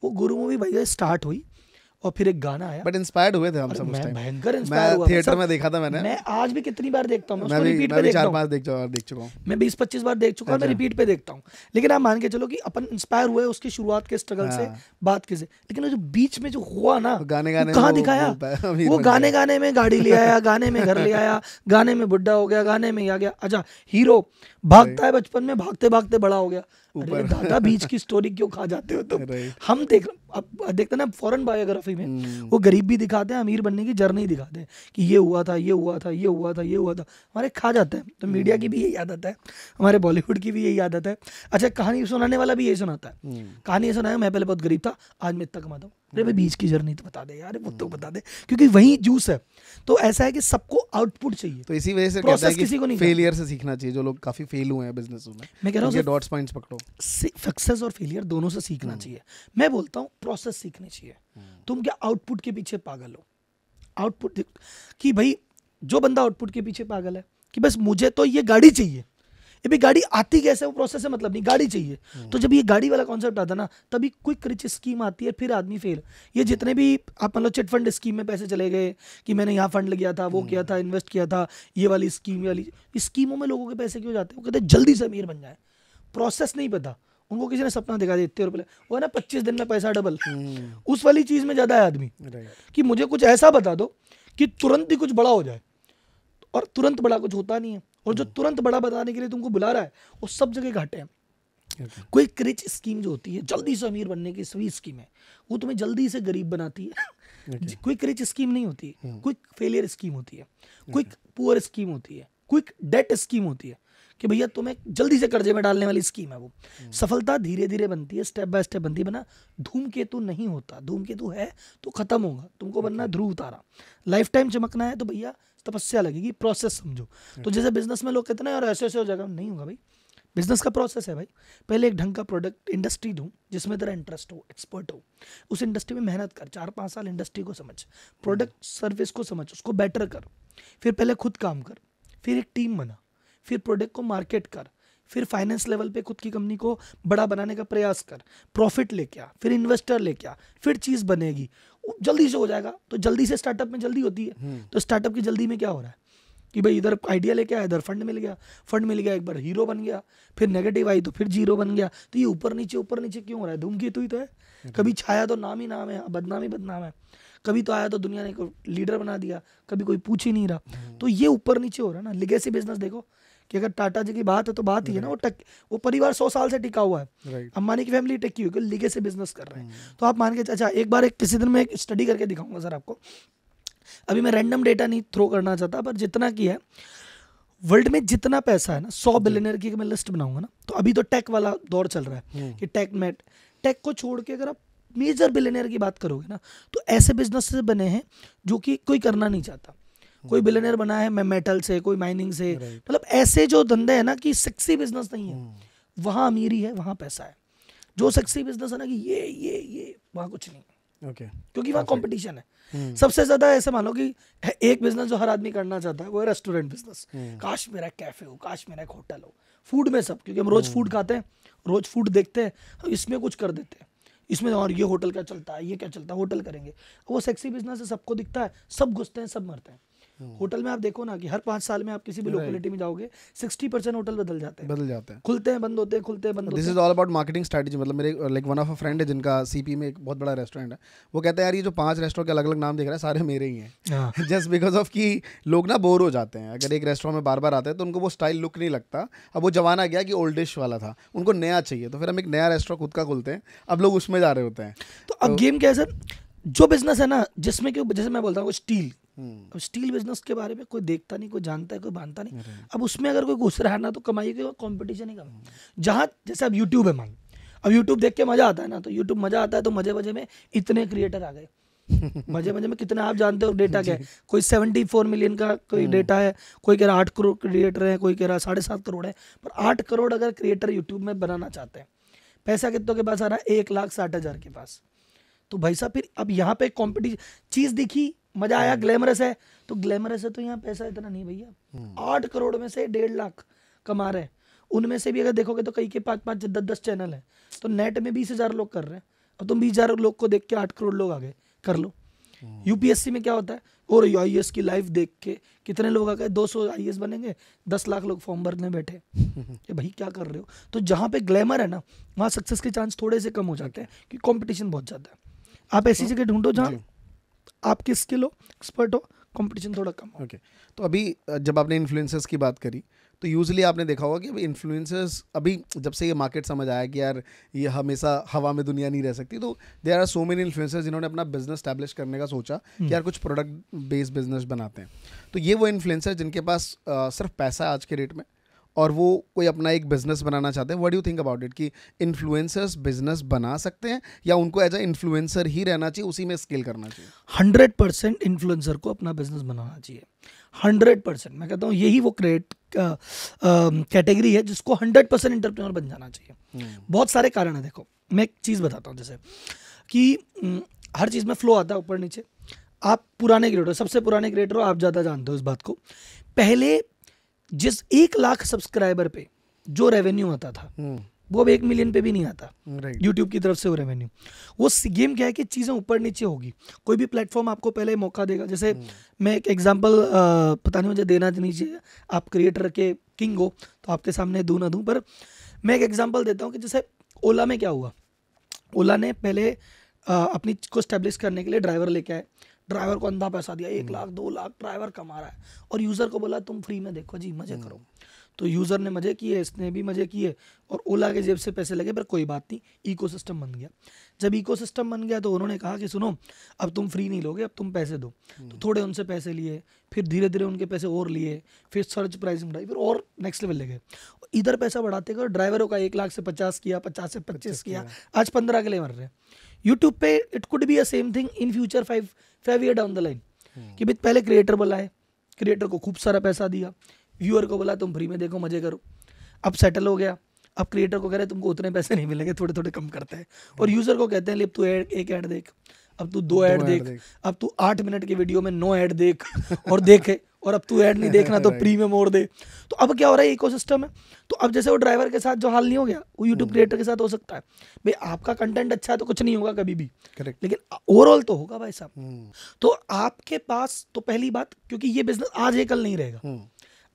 वो गुरु मूवी भाई स्टार्ट हुई और फिर एक गाना आया, बट इंस्पायर्ड हुए थे हम सब उस टाइम। भयंकर इंस्पायर हुआ, थिएटर में देखा था मैंने। मैं आज भी कितनी बार देखता हूँ, मैं भी 4-5 देख चुका हूँ, मैं 20-25 बार देख चुका हूँ, मैं रिपीट पे देखता हूँ। लेकिन आप मान के चलो कि अपन इंस्पायर हुए उसकी शुरुआत के स्ट्रगल से, बात के से, लेकिन जो बीच में जो हुआ ना, गाने कहाँ दिखाया? वो गाने में गाड़ी ले आया, गाने में घर ले आया, गाने में बुढ़ा हो गया, गाने में आ गया। अच्छा हीरो भागता है बचपन में, भागते भागते बड़ा हो गया। अरे दादा बीच की स्टोरी क्यों खा जाते हो तुम? हम देखते ना फॉरेन बायोग्राफी में, वो गरीब भी दिखाते हैं, अमीर बनने की जर्नी दिखाते हैं कि ये हुआ था, ये हुआ था, ये हुआ था, ये हुआ था, हमारे खा जाते हैं। तो मीडिया की भी यही आदत है, हमारे बॉलीवुड की भी यही आदत है। अच्छा कहानी सुनाने वाला भी यही सुनाता है, कहानी ये सुनाया, मैं पहले बहुत गरीब था, आज मैं इतना कमाता हूँ। अरे भाई बीच की जर्नी तो बता दे यार, वो तो बता दे, क्योंकि वही जूस है। तो ऐसा है कि सबको आउटपुट चाहिए, तो इसी वजह से कहता है कि फेलियर से सीखना चाहिए। जो लोग काफी फेल हुए हैं बिजनेस में, मैं कह रहा हूँ डॉट्स पॉइंट्स पकड़ो, सक्सेस और फेलियर दोनों से सीखना चाहिए। मैं बोलता हूँ प्रोसेस सीखनी चाहिए। तुम क्या आउटपुट के पीछे पागल हो? आउटपुट कि भाई जो बंदा आउटपुट के पीछे पागल है, कि बस मुझे तो ये गाड़ी चाहिए, ये भी गाड़ी आती कैसे वो प्रोसेस से मतलब नहीं, गाड़ी चाहिए। तो जब ये गाड़ी वाला कॉन्सेप्ट आता है ना, तभी क्विक रिच स्कीम आती है, फिर आदमी फेल। ये जितने भी आप मान लो चिट फंड स्कीम में पैसे चले गए कि मैंने यहाँ फंड किया था, वो किया था, इन्वेस्ट किया था, ये वाली स्कीम, ये वाली स्कीमों में लोगों के पैसे क्यों जाते हैं? वो कहते हैं जल्दी से अमीर बन जाए, प्रोसेस नहीं पता उनको। किसी ने सपना दिखा दिया इतने रुपये, वो है ना 25 दिन में पैसा डबल, उस वाली चीज में ज्यादा है आदमी कि मुझे कुछ ऐसा बता दो कि तुरंत ही कुछ बड़ा हो जाए, और तुरंत बड़ा कुछ होता नहीं है। और जो तुरंत बड़ा बताने के लिए तुमको बुला रहा है वो सब जगह घाटे हैं। कोई रिच स्कीम जो होती है जल्दी से अमीर बनने की सभी स्कीम है, वो तुम्हें जल्दी से गरीब बनाती है। क्विक रिच स्कीम नहीं होती है, क्विक फेलियर स्कीम होती है, क्विक पुअर स्कीम होती है, क्विक डेट स्कीम होती है कि भैया तुम्हें जल्दी से कर्जे में डालने वाली स्कीम है वो। सफलता धीरे धीरे बनती है, स्टेप बाय स्टेप बनती है, बना धूमकेतु नहीं होता। धूमकेतु है तो खत्म होगा, तुमको बनना ध्रुव तारा। लाइफ टाइम चमकना है तो भैया तपस्या लगेगी, प्रोसेस समझो। तो जैसे बिजनेस में लोग कहते हैं ना यार ऐसे ऐसे हो जाएगा, नहीं होगा भाई। बिजनेस का प्रोसेस है भाई, पहले एक ढंग का प्रोडक्ट इंडस्ट्री दूं जिसमें तेरा इंटरेस्ट हो, एक्सपर्ट हो, उस इंडस्ट्री में मेहनत कर, 4-5 साल इंडस्ट्री को समझ, प्रोडक्ट सर्विस को समझ, उसको बेटर कर, फिर पहले खुद काम कर, फिर एक टीम बना, फिर प्रोडक्ट को मार्केट कर, फिर फाइनेंस लेवल पे खुद की कंपनी को बड़ा बनाने का प्रयास कर, प्रॉफिट लेके आ, फिर इन्वेस्टर लेके आ, फिर चीज़ बनेगी, जल्दी से हो जाएगा। तो जल्दी से स्टार्टअप में जल्दी होती है। तो स्टार्टअप की जल्दी में क्या हो रहा है कि भाई इधर आइडिया लेके आया, इधर फंड मिल गया, फंड मिल गया, एक बार हीरो बन गया, फिर नेगेटिव आई तो फिर जीरो बन गया। तो ये ऊपर नीचे क्यों हो रहा है? धूमकेतु ही तो है। कभी छाया तो नाम ही नाम है, बदनाम ही बदनाम है। कभी तो आया तो दुनिया ने को लीडर बना दिया, कभी कोई पूछ ही नहीं रहा। तो ये ऊपर नीचे हो रहा है ना। लिगेसी बिजनेस देखो कि अगर टाटा जी की बात है तो बात ही है ना, वो परिवार 100 साल से टिका हुआ है। अंबानी की फैमिली टिकी हुई, लिगेसी बिजनेस कर रहे हैं। तो आप मान के अच्छा, एक बार किसी दिन मैं एक स्टडी करके दिखाऊंगा सर आपको। अभी मैं रैंडम डेटा नहीं थ्रो करना चाहता, पर जितना की है वर्ल्ड में जितना पैसा है ना, 100 बिलियनर की मैं लिस्ट बनाऊंगा ना, तो अभी तो टेक वाला दौर चल रहा है कि टेक को छोड़ के अगर आप मेजर बिलियनर की बात करोगे ना, तो ऐसे बिजनेस से बने हैं जो कि कोई करना नहीं चाहता। कोई बिलियनर बना है मैं मेटल से, कोई माइनिंग से, मतलब ऐसे जो धंधे है ना कि सेक्सी बिजनेस नहीं है, वहां अमीरी है, वहां पैसा है। जो सेक्सी बिजनेस है ना कि ये वहां कुछ नहीं, क्योंकि वहाँ कंपटीशन है। सबसे ज्यादा ऐसे मानो कि एक बिजनेस जो हर आदमी करना चाहता है वो है रेस्टोरेंट बिजनेस। काश मेरा कैफे हो, काश मेरा एक होटल हो। फूड में सब, क्योंकि हम रोज फूड खाते हैं, रोज फूड देखते हैं, हम इसमें कुछ कर देते हैं, इसमें और ये होटल क्या चलता है, ये क्या चलता है, होटल करेंगे। वो सेक्सी बिजनेस है, सबको दिखता है, सब घुसते हैं, सब मरते हैं। होटल में आप देखो ना कि हर 5 साल में आप किसी भी लोकेलिटी में जाओगे 60% होटल बदल जाते हैं, खुलते हैं बंद होते हैं, खुलते हैं बंद होते हैं। This is all about marketing strategy. मतलब मेरे like one of a friend है जिनका सीपी में एक बहुत बड़ा रेस्टोरेंट है, वो कहते हैं यार ये जो 5 रेस्टोरेंट के अलग अलग नाम दिख रहा है सारे मेरे ही हैं। जस्ट बिकॉज ऑफ कि लोग ना बोर हो जाते हैं। अगर एक रेस्टोरेंट में बार बार आते हैं तो उनको वो स्टाइल लुक नहीं लगता। अब वो जमाना गया कि ओल्डिश वाला था, उनको नया चाहिए, तो फिर हम एक नया रेस्टोरेंट खुद का खोलते हैं। अब लोग उसमें जा रहे होते हैं। तो अब गेम क्या है सर, जो बिजनेस है ना जिसमें कि जैसे मैं बोलता हूँ स्टील, अब स्टील बिजनेस के बारे में कोई देखता नहीं, कोई जानता है, कोई मानता नहीं। अब उसमें अगर कोई घुस रहा है ना तो कमाई के कंपटीशन ही कम। जहाँ जैसे अब यूट्यूब है, मान अब यूट्यूब देख के मजा आता है ना, तो यूट्यूब मजा आता है तो मजे मजे में इतने क्रिएटर आ गए। मजे मजे में कितना आप जानते हो डेटा क्या है? कोई 74 मिलियन का कोई डेटा है, कोई कह रहा 8 करोड़ क्रिएटर है, कोई कह रहा 7.5 करोड़ है। पर 8 करोड़ अगर क्रिएटर यूट्यूब में बनाना चाहते हैं, पैसा कितनों के पास आ रहा है? 1,60,000 के पास। तो भाई साहब फिर अब यहाँ पे कॉम्पिटिशन चीज दिखी, मजा आया, ग्लैमरस है, तो ग्लैमरस है तो यहाँ पैसा इतना नहीं भैया। 8 करोड़ में से 1.5 लाख कमा रहे हैं। उनमें से भी अगर देखोगे तो कई के 5-5 10-10 चैनल है, तो नेट में 20,000 लोग कर रहे हैं। अब तुम 20,000 लोग को देख के 8 करोड़ लोग आ गए, कर लो। यूपीएससी में क्या होता है, और आईएएस की लाइव देख के कितने लोग आ गए, 200 आईएएस बनेंगे, 10 लाख लोग फॉर्म भरने बैठे। ये भाई क्या कर रहे हो? तो जहाँ पे ग्लैमर है ना, वहाँ सक्सेस के चांस थोड़े से कम हो जाते हैं, क्योंकि कॉम्पिटिशन बहुत ज्यादा है। आप ऐसी जगह ढूंढो जहाँ आपकी स्किल हो, एक्सपर्ट हो, कंपटीशन थोड़ा कम हो। तो अभी जब आपने इन्फ्लुएंसर्स की बात करी, तो यूजुअली आपने देखा होगा कि अभी इन्फ्लुएंसर्स, अभी जब से ये मार्केट समझ आया कि यार ये हमेशा हवा में दुनिया नहीं रह सकती, तो there are so many influencers जिन्होंने अपना बिजनेस स्टैब्लिश करने का सोचा कि यार कुछ प्रोडक्ट बेस्ड बिजनेस बनाते हैं। तो ये वो इन्फ्लुएंसर जिनके पास सिर्फ पैसा है आज के रेट में, और वो कोई अपना एक बिजनेस बनाना चाहते हैं। What do you think about it कि इन्फ्लुएंसर्स बिजनेस बना सकते हैं, या उनको एज अ इन्फ्लुएंसर ही रहना चाहिए, उसी में स्केल करना चाहिए? 100% इन्फ्लुएंसर को अपना बिजनेस बनाना चाहिए। 100% मैं कहता हूँ यही वो कैटेगरी है जिसको 100% एंटरप्रेन्योर बन जाना चाहिए। बहुत सारे कारण है। देखो मैं एक चीज़ बताता हूँ, जैसे कि हर चीज़ में फ्लो आता है ऊपर नीचे। आप पुराने क्रिएटर, सबसे पुराने क्रिएटर हो, आप ज़्यादा जानते हो इस बात को। पहले जिस 1 लाख सब्सक्राइबर पे जो रेवेन्यू आता था वो अब 1 मिलियन पे भी नहीं आता यूट्यूब की तरफ से वो रेवेन्यू। वो गेम क्या है कि चीज़ें ऊपर नीचे होगी, कोई भी प्लेटफॉर्म आपको पहले मौका देगा। जैसे मैं एक एग्जांपल, पता नहीं मुझे देना नहीं चाहिए, आप क्रिएटर के किंग हो तो आपके सामने दूं ना दूं, पर मैं एक एग्जांपल देता हूँ कि जैसे ओला में क्या हुआ। ओला ने पहले अपनी को स्टैब्लिश करने के लिए ड्राइवर लेके आए, ड्राइवर को अंधा पैसा दिया, 1 लाख 2 लाख ड्राइवर कमा रहा है, और यूज़र को बोला तुम फ्री में देखो जी, मजे करो। तो यूज़र ने मजे किए, इसने भी मजे किए, और ओला के जेब से पैसे लगे, पर कोई बात नहीं, इकोसिस्टम बन गया। जब इकोसिस्टम बन गया तो उन्होंने कहा कि सुनो अब तुम फ्री नहीं लोगे, अब तुम पैसे दो। तो थोड़े उनसे पैसे लिए, फिर धीरे धीरे उनके पैसे और लिए, फिर सर्च प्राइसिंग बढ़ाई, फिर और नेक्स्ट लेवल ले गए। इधर पैसा बढ़ाते गए, ड्राइवरों का 1 लाख से 50 किया, 50 से 25 किया, आज 15 के लिए मर रहे हैं। यूट्यूब पे it could be a same thing in future 5 year down the line, कि भाई पहले क्रिएटर बुलाए, क्रिएटर को खूब सारा पैसा दिया, व्यूअर को बोला तुम फ्री में देखो मजे करो, अब सेटल हो गया। अब क्रिएटर को कह रहे तुमको उतने पैसे नहीं मिलेंगे, थोड़े थोड़े कम करते हैं, और यूजर को कहते हैं ले अब तू एक ऐड देख, अब तू 2 ऐड देख, अब तू 8 मिनट की वीडियो में 9 ऐड देख और देखे, और अब तू ऐड नहीं देखना तो प्रीमियम और दे। तो अब क्या हो रहा है, इकोसिस्टम है। तो अब जैसे वो ड्राइवर के साथ जो हाल नहीं हो गया, वो यूट्यूब क्रिएटर के साथ हो सकता है। भाई आपका कंटेंट अच्छा है तो कुछ नहीं होगा कभी भी, लेकिन ओवरऑल तो होगा भाई साहब। तो आपके पास तो पहली बात, क्योंकि ये बिजनेस आज है कल नहीं रहेगा,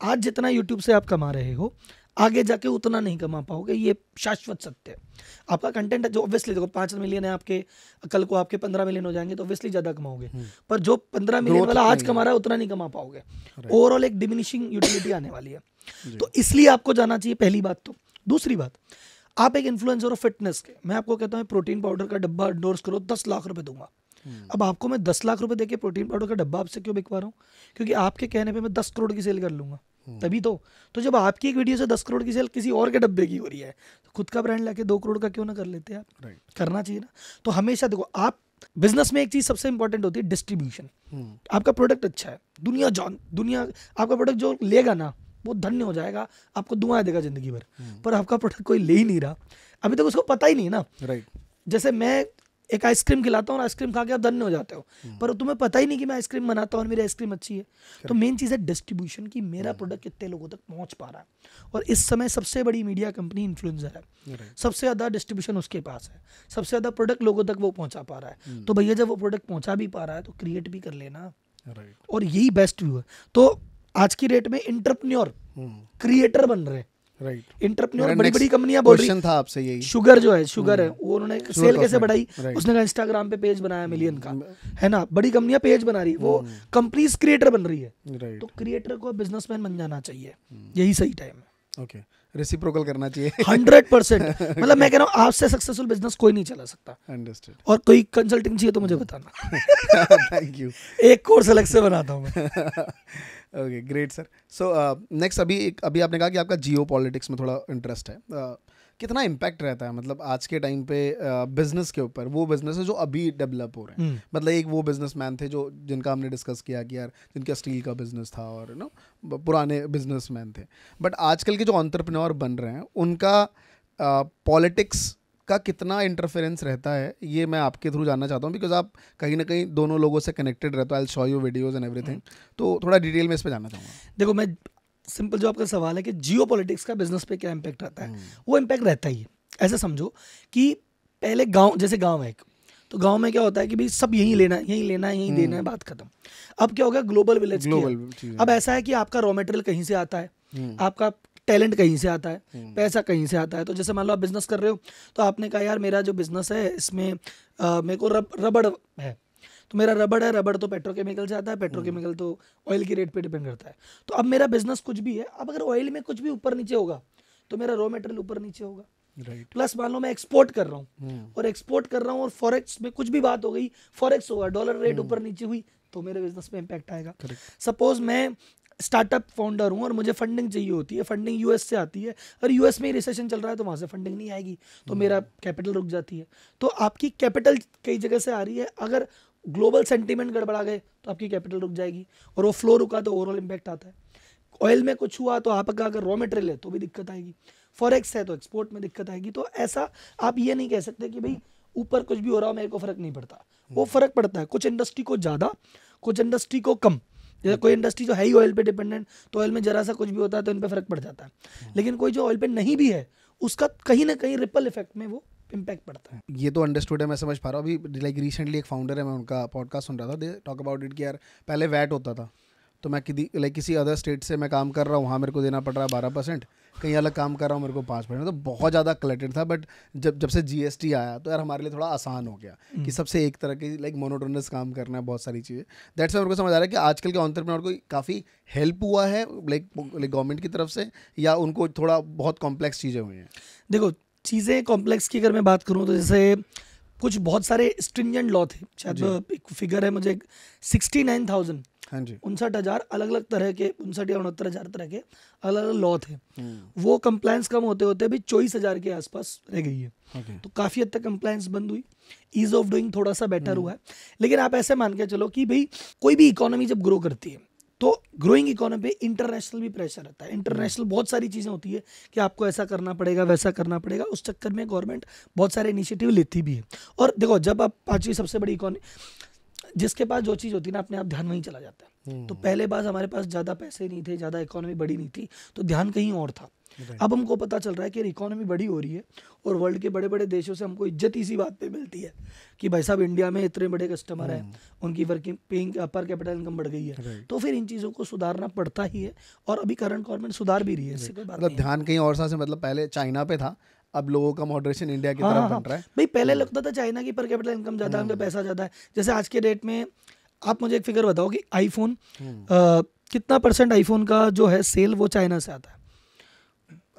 आज जितना यूट्यूब से आप कमा रहे हो आगे जाके उतना नहीं कमा पाओगे, ये शाश्वत सत्य है। आपका कंटेंट जो ऑब्वियसली देखो 5 मिलियन है आपके, कल को आपके 15 मिलियन हो जाएंगे तो ऑब्वियसली ज़्यादा कमाओगे, पर जो 15 मिलियन वाला आज कमा रहा है उतना नहीं कमा पाओगे। ओवरऑल एक डिमिनिशिंग यूटिलिटी आने वाली है, तो इसलिए आपको जाना चाहिए, पहली बात तो। दूसरी बात, आप एक इन्फ्लुएंसर ऑफ फिटनेस के, मैं आपको कहता हूँ प्रोटीन पाउडर का डब्बा एंडोर्स करो, 10 लाख रुपए दूंगा। अब आपको मैं 10 लाख रुपए देके प्रोटीन पाउडर का डब्बा आपसे क्यों बिकवा रहा हूँ? क्योंकि आपके कहने पे मैं 10 करोड़ की सेल कर लूंगा, तभी तो जब आपकी एक वीडियो से 10 करोड़ की सेल किसी और के डब्बे की हो रही है, तो खुद का ब्रांड लाके 2 करोड़ का क्यों ना कर लेते हैं आप? करना चाहिए ना। तो हमेशा देखो, आप बिजनेस में एक चीज सबसे इंपॉर्टेंट होती है डिस्ट्रीब्यूशन। आपका प्रोडक्ट अच्छा है, दुनिया आपका प्रोडक्ट जो लेगा ना वो धन्य हो जाएगा, आपको दुआएं देगा जिंदगी भर। पर आपका प्रोडक्ट कोई ले ही नहीं रहा, अभी तक उसको पता ही नहीं ना। जैसे मैं एक आइसक्रीम खिलाता हूँ और आइसक्रीम खा के आप धन्य हो जाते हो, पर तुम्हें पता ही नहीं कि मैं आइसक्रीम बनाता हूँ और मेरी आइसक्रीम अच्छी है। तो मेन चीज़ है डिस्ट्रीब्यूशन, की मेरा प्रोडक्ट कितने लोगों तक पहुँच पा रहा है। और इस समय सबसे बड़ी मीडिया कंपनी इन्फ्लुएंसर है, सबसे ज़्यादा डिस्ट्रीब्यूशन उसके पास है, सबसे ज़्यादा प्रोडक्ट लोगों तक वो पहुँचा पा रहा है। तो भैया जब वो प्रोडक्ट पहुँचा भी पा रहा है तो क्रिएट भी कर लेना, और यही बेस्ट व्यू है। तो आज की डेट में एंटरप्रेन्योर क्रिएटर बन रहे हैं, एंटरप्रेन्योर बड़ी बड़ी कंपनियां बोल रही था आपसे यही। शुगर जो है, शुगर है, वो उन्होंने सेल कैसे बढ़ाई, उसने कहा इंस्टाग्राम पे पेज बनाया मिलियन का, है ना। बड़ी कंपनियां पेज बना रही है, वो कंपनीज क्रिएटर बन रही है। तो क्रिएटर को बिजनेसमैन बन जाना चाहिए, यही सही टाइम है। ओके, रेसिप्रोकल करना चाहिए 100%। मतलब मैं कह रहा हूँ आपसे सक्सेसफुल बिजनेस कोई नहीं चला सकता। अंडरस्टूड। और कोई कंसल्टिंग चाहिए तो मुझे बताना। Thank you. एक कोर्स अलग से बनाता हूँ मैं। Okay, great sir. So next, अभी आपने कहा कि आपका जियो पॉलिटिक्स में थोड़ा इंटरेस्ट है, कितना इम्पैक्ट रहता है मतलब आज के टाइम पे बिजनेस के ऊपर? वो बिजनेस है जो अभी डेवलप हो रहे हैं, मतलब एक वो बिजनेसमैन थे जो जिनका हमने डिस्कस किया कि यार जिनका स्टील का बिजनेस था और पुराने बिजनेसमैन थे, बट आजकल के जो एंटरप्रेन्योर बन रहे हैं उनका पॉलिटिक्स का कितना इंटरफेरेंस रहता है, ये मैं आपके थ्रू जानना चाहता हूँ, बिकॉज आप कहीं ना कहीं दोनों लोगों से कनेक्टेड रहते हो। I will show you videos and everything, तो थोड़ा डिटेल में इस पे जानना चाहूँगा। देखो, मैं सिंपल जो आपका सवाल है कि जियो पॉलिटिक्स का बिजनेस पे क्या इम्पैक्ट रहता है, वो इम्पैक्ट रहता ही है। ऐसे समझो कि पहले गांव, जैसे गांव है एक, तो गांव में क्या होता है कि भाई सब यहीं लेना है, यहीं देना है, बात खत्म। अब क्या हो गया, ग्लोबल विलेज की। अब ऐसा है कि आपका रॉ मटेरियल कहीं से आता है, आपका टैलेंट कहीं से आता है, पैसा कहीं से आता है। तो जैसे मान लो आप बिजनेस कर रहे हो, तो आपने कहा यार मेरा जो बिजनेस है इसमें मेरे को रबड़ है, तो मेरा रबड़ है, रबड़ तो पेट्रोकेमिकल से आता है, पेट्रोकेमिकल तो ऑयल की रेट पे डिपेंड करता है। तो अब मेरा बिजनेस कुछ भी है, अब अगर ऑयल में कुछ भी ऊपर नीचे होगा तो मेरा रॉ मटेरियल ऊपर नीचे होगा। प्लस मान लो मैं एक्सपोर्ट कर रहा हूँ और फॉरेक्स में कुछ भी बात हो गई, फॉरेक्स हुआ, डॉलर रेट ऊपर नीचे हुई, तो मेरे बिजनेस में इम्पैक्ट आएगा। सपोज मैं स्टार्टअप फाउंडर हूँ और मुझे फंडिंग चाहिए होती है, फंडिंग यूएस से आती है, और यूएस में ही रिसेशन चल रहा है तो वहाँ से फंडिंग नहीं आएगी, तो मेरा कैपिटल रुक जाती है। तो आपकी कैपिटल कई जगह से आ रही है, अगर ग्लोबल सेंटीमेंट गड़बड़ा गए तो आपकी कैपिटल रुक जाएगी, और वो फ्लो रुका तो ओवरऑल इम्पैक्ट आता है। ऑयल में कुछ हुआ तो आपका अगर रॉ मटेरियल है तो भी दिक्कत आएगी, फॉरेक्स है तो एक्सपोर्ट में दिक्कत आएगी। तो ऐसा आप ये नहीं कह सकते कि भाई ऊपर कुछ भी हो रहा हो मेरे को फर्क नहीं पड़ता, वो फर्क पड़ता है, कुछ इंडस्ट्री को ज़्यादा, कुछ इंडस्ट्री को कम। जैसे कोई इंडस्ट्री जो है ही ऑयल पे डिपेंडेंट, तो ऑयल में जरा सा कुछ भी होता है तो इन पे फर्क पड़ जाता है। लेकिन कोई जो ऑयल पे नहीं भी है, उसका कहीं ना कहीं रिपल इफेक्ट में वो इम्पैक्ट पड़ता है। ये तो अंडरस्टूड है, मैं समझ पा रहा हूँ। अभी लाइक रिसेंटली एक फाउंडर है, मैं उनका पॉडकास्ट सुन रहा था, दे टॉक अबाउट इट कि यार पहले वैट होता था, तो मैं किसी अदर स्टेट से मैं काम कर रहा हूँ, वहाँ मेरे को देना पड़ रहा है 12%, कहीं अलग काम कर रहा हूँ मेरे को 5%, तो बहुत ज़्यादा कलेक्टेड था। बट जब से GST आया तो यार हमारे लिए थोड़ा आसान हो गया कि सबसे एक तरह की लाइक मोनोटोनस काम करना है, बहुत सारी चीज़ें। दैट्स मेरे को समझ आ रहा है कि आजकल के एंटरप्रेन्योर को काफ़ी हेल्प हुआ है लाइक गवर्नमेंट की तरफ से, या उनको थोड़ा बहुत कॉम्प्लेक्स चीज़ें हुई हैं। देखो चीज़ें कॉम्प्लेक्स की अगर मैं बात करूँ तो जैसे कुछ बहुत सारे स्ट्रिंजेंट लॉ थे, शायद एक फिगर है मुझे 69,000, हाँ जी, 59,000 अलग अलग तरह के, 59 या 69,000 तरह के अलग अलग लॉ थे। वो कंप्लायंस कम होते होते अभी 24,000 के आसपास रह गई है। okay. तो काफ़ी हद तक कंप्लायंस बंद हुई, ईज ऑफ डूइंग थोड़ा सा बेटर हुआ है। लेकिन आप ऐसे मान के चलो कि भाई कोई भी इकोनॉमी जब ग्रो करती है तो ग्रोइंग इकोनॉमी पे इंटरनेशनल भी प्रेशर रहता है। इंटरनेशनल बहुत सारी चीज़ें होती है कि आपको ऐसा करना पड़ेगा, वैसा करना पड़ेगा। उस चक्कर में गवर्नमेंट बहुत सारे इनिशिएटिव लेती भी है। और देखो जब आप पांचवी सबसे बड़ी इकोनॉमी, जिसके पास जो चीज़ होती है ना अपने आप ध्यान वहीं चला जाता है। तो पहले बार हमारे पास ज़्यादा पैसे नहीं थे, ज़्यादा इकोनॉमी बड़ी नहीं थी, तो ध्यान कहीं और था। अब हमको पता चल रहा है कि इकोनॉमी बड़ी हो रही है और वर्ल्ड के बड़े बड़े देशों से हमको इज्जत इसी बात पे मिलती है कि भाई साहब इंडिया में इतने बड़े कस्टमर हैं, उनकी वर्किंग पेइंग पर कैपिटल इनकम बढ़ गई है। तो फिर इन चीज़ों को सुधारना पड़ता ही है, और अभी करंट गवर्नमेंट सुधार भी रही है, इससे कोई बात मतलब नहीं ध्यान कहीं और सा से, मतलब पहले चाइना पे था, अब लोगों का मॉडरेशन इंडिया की तरफ बन रहा है। भाई पहले लगता था चाइना की पर कैपिटल इनकम ज़्यादा है, उनका पैसा ज़्यादा है। जैसे आज के डेट में आप मुझे एक फिगर बताओ कि आईफोन कितना % आईफोन का जो है सेल वो चाइना से आता है।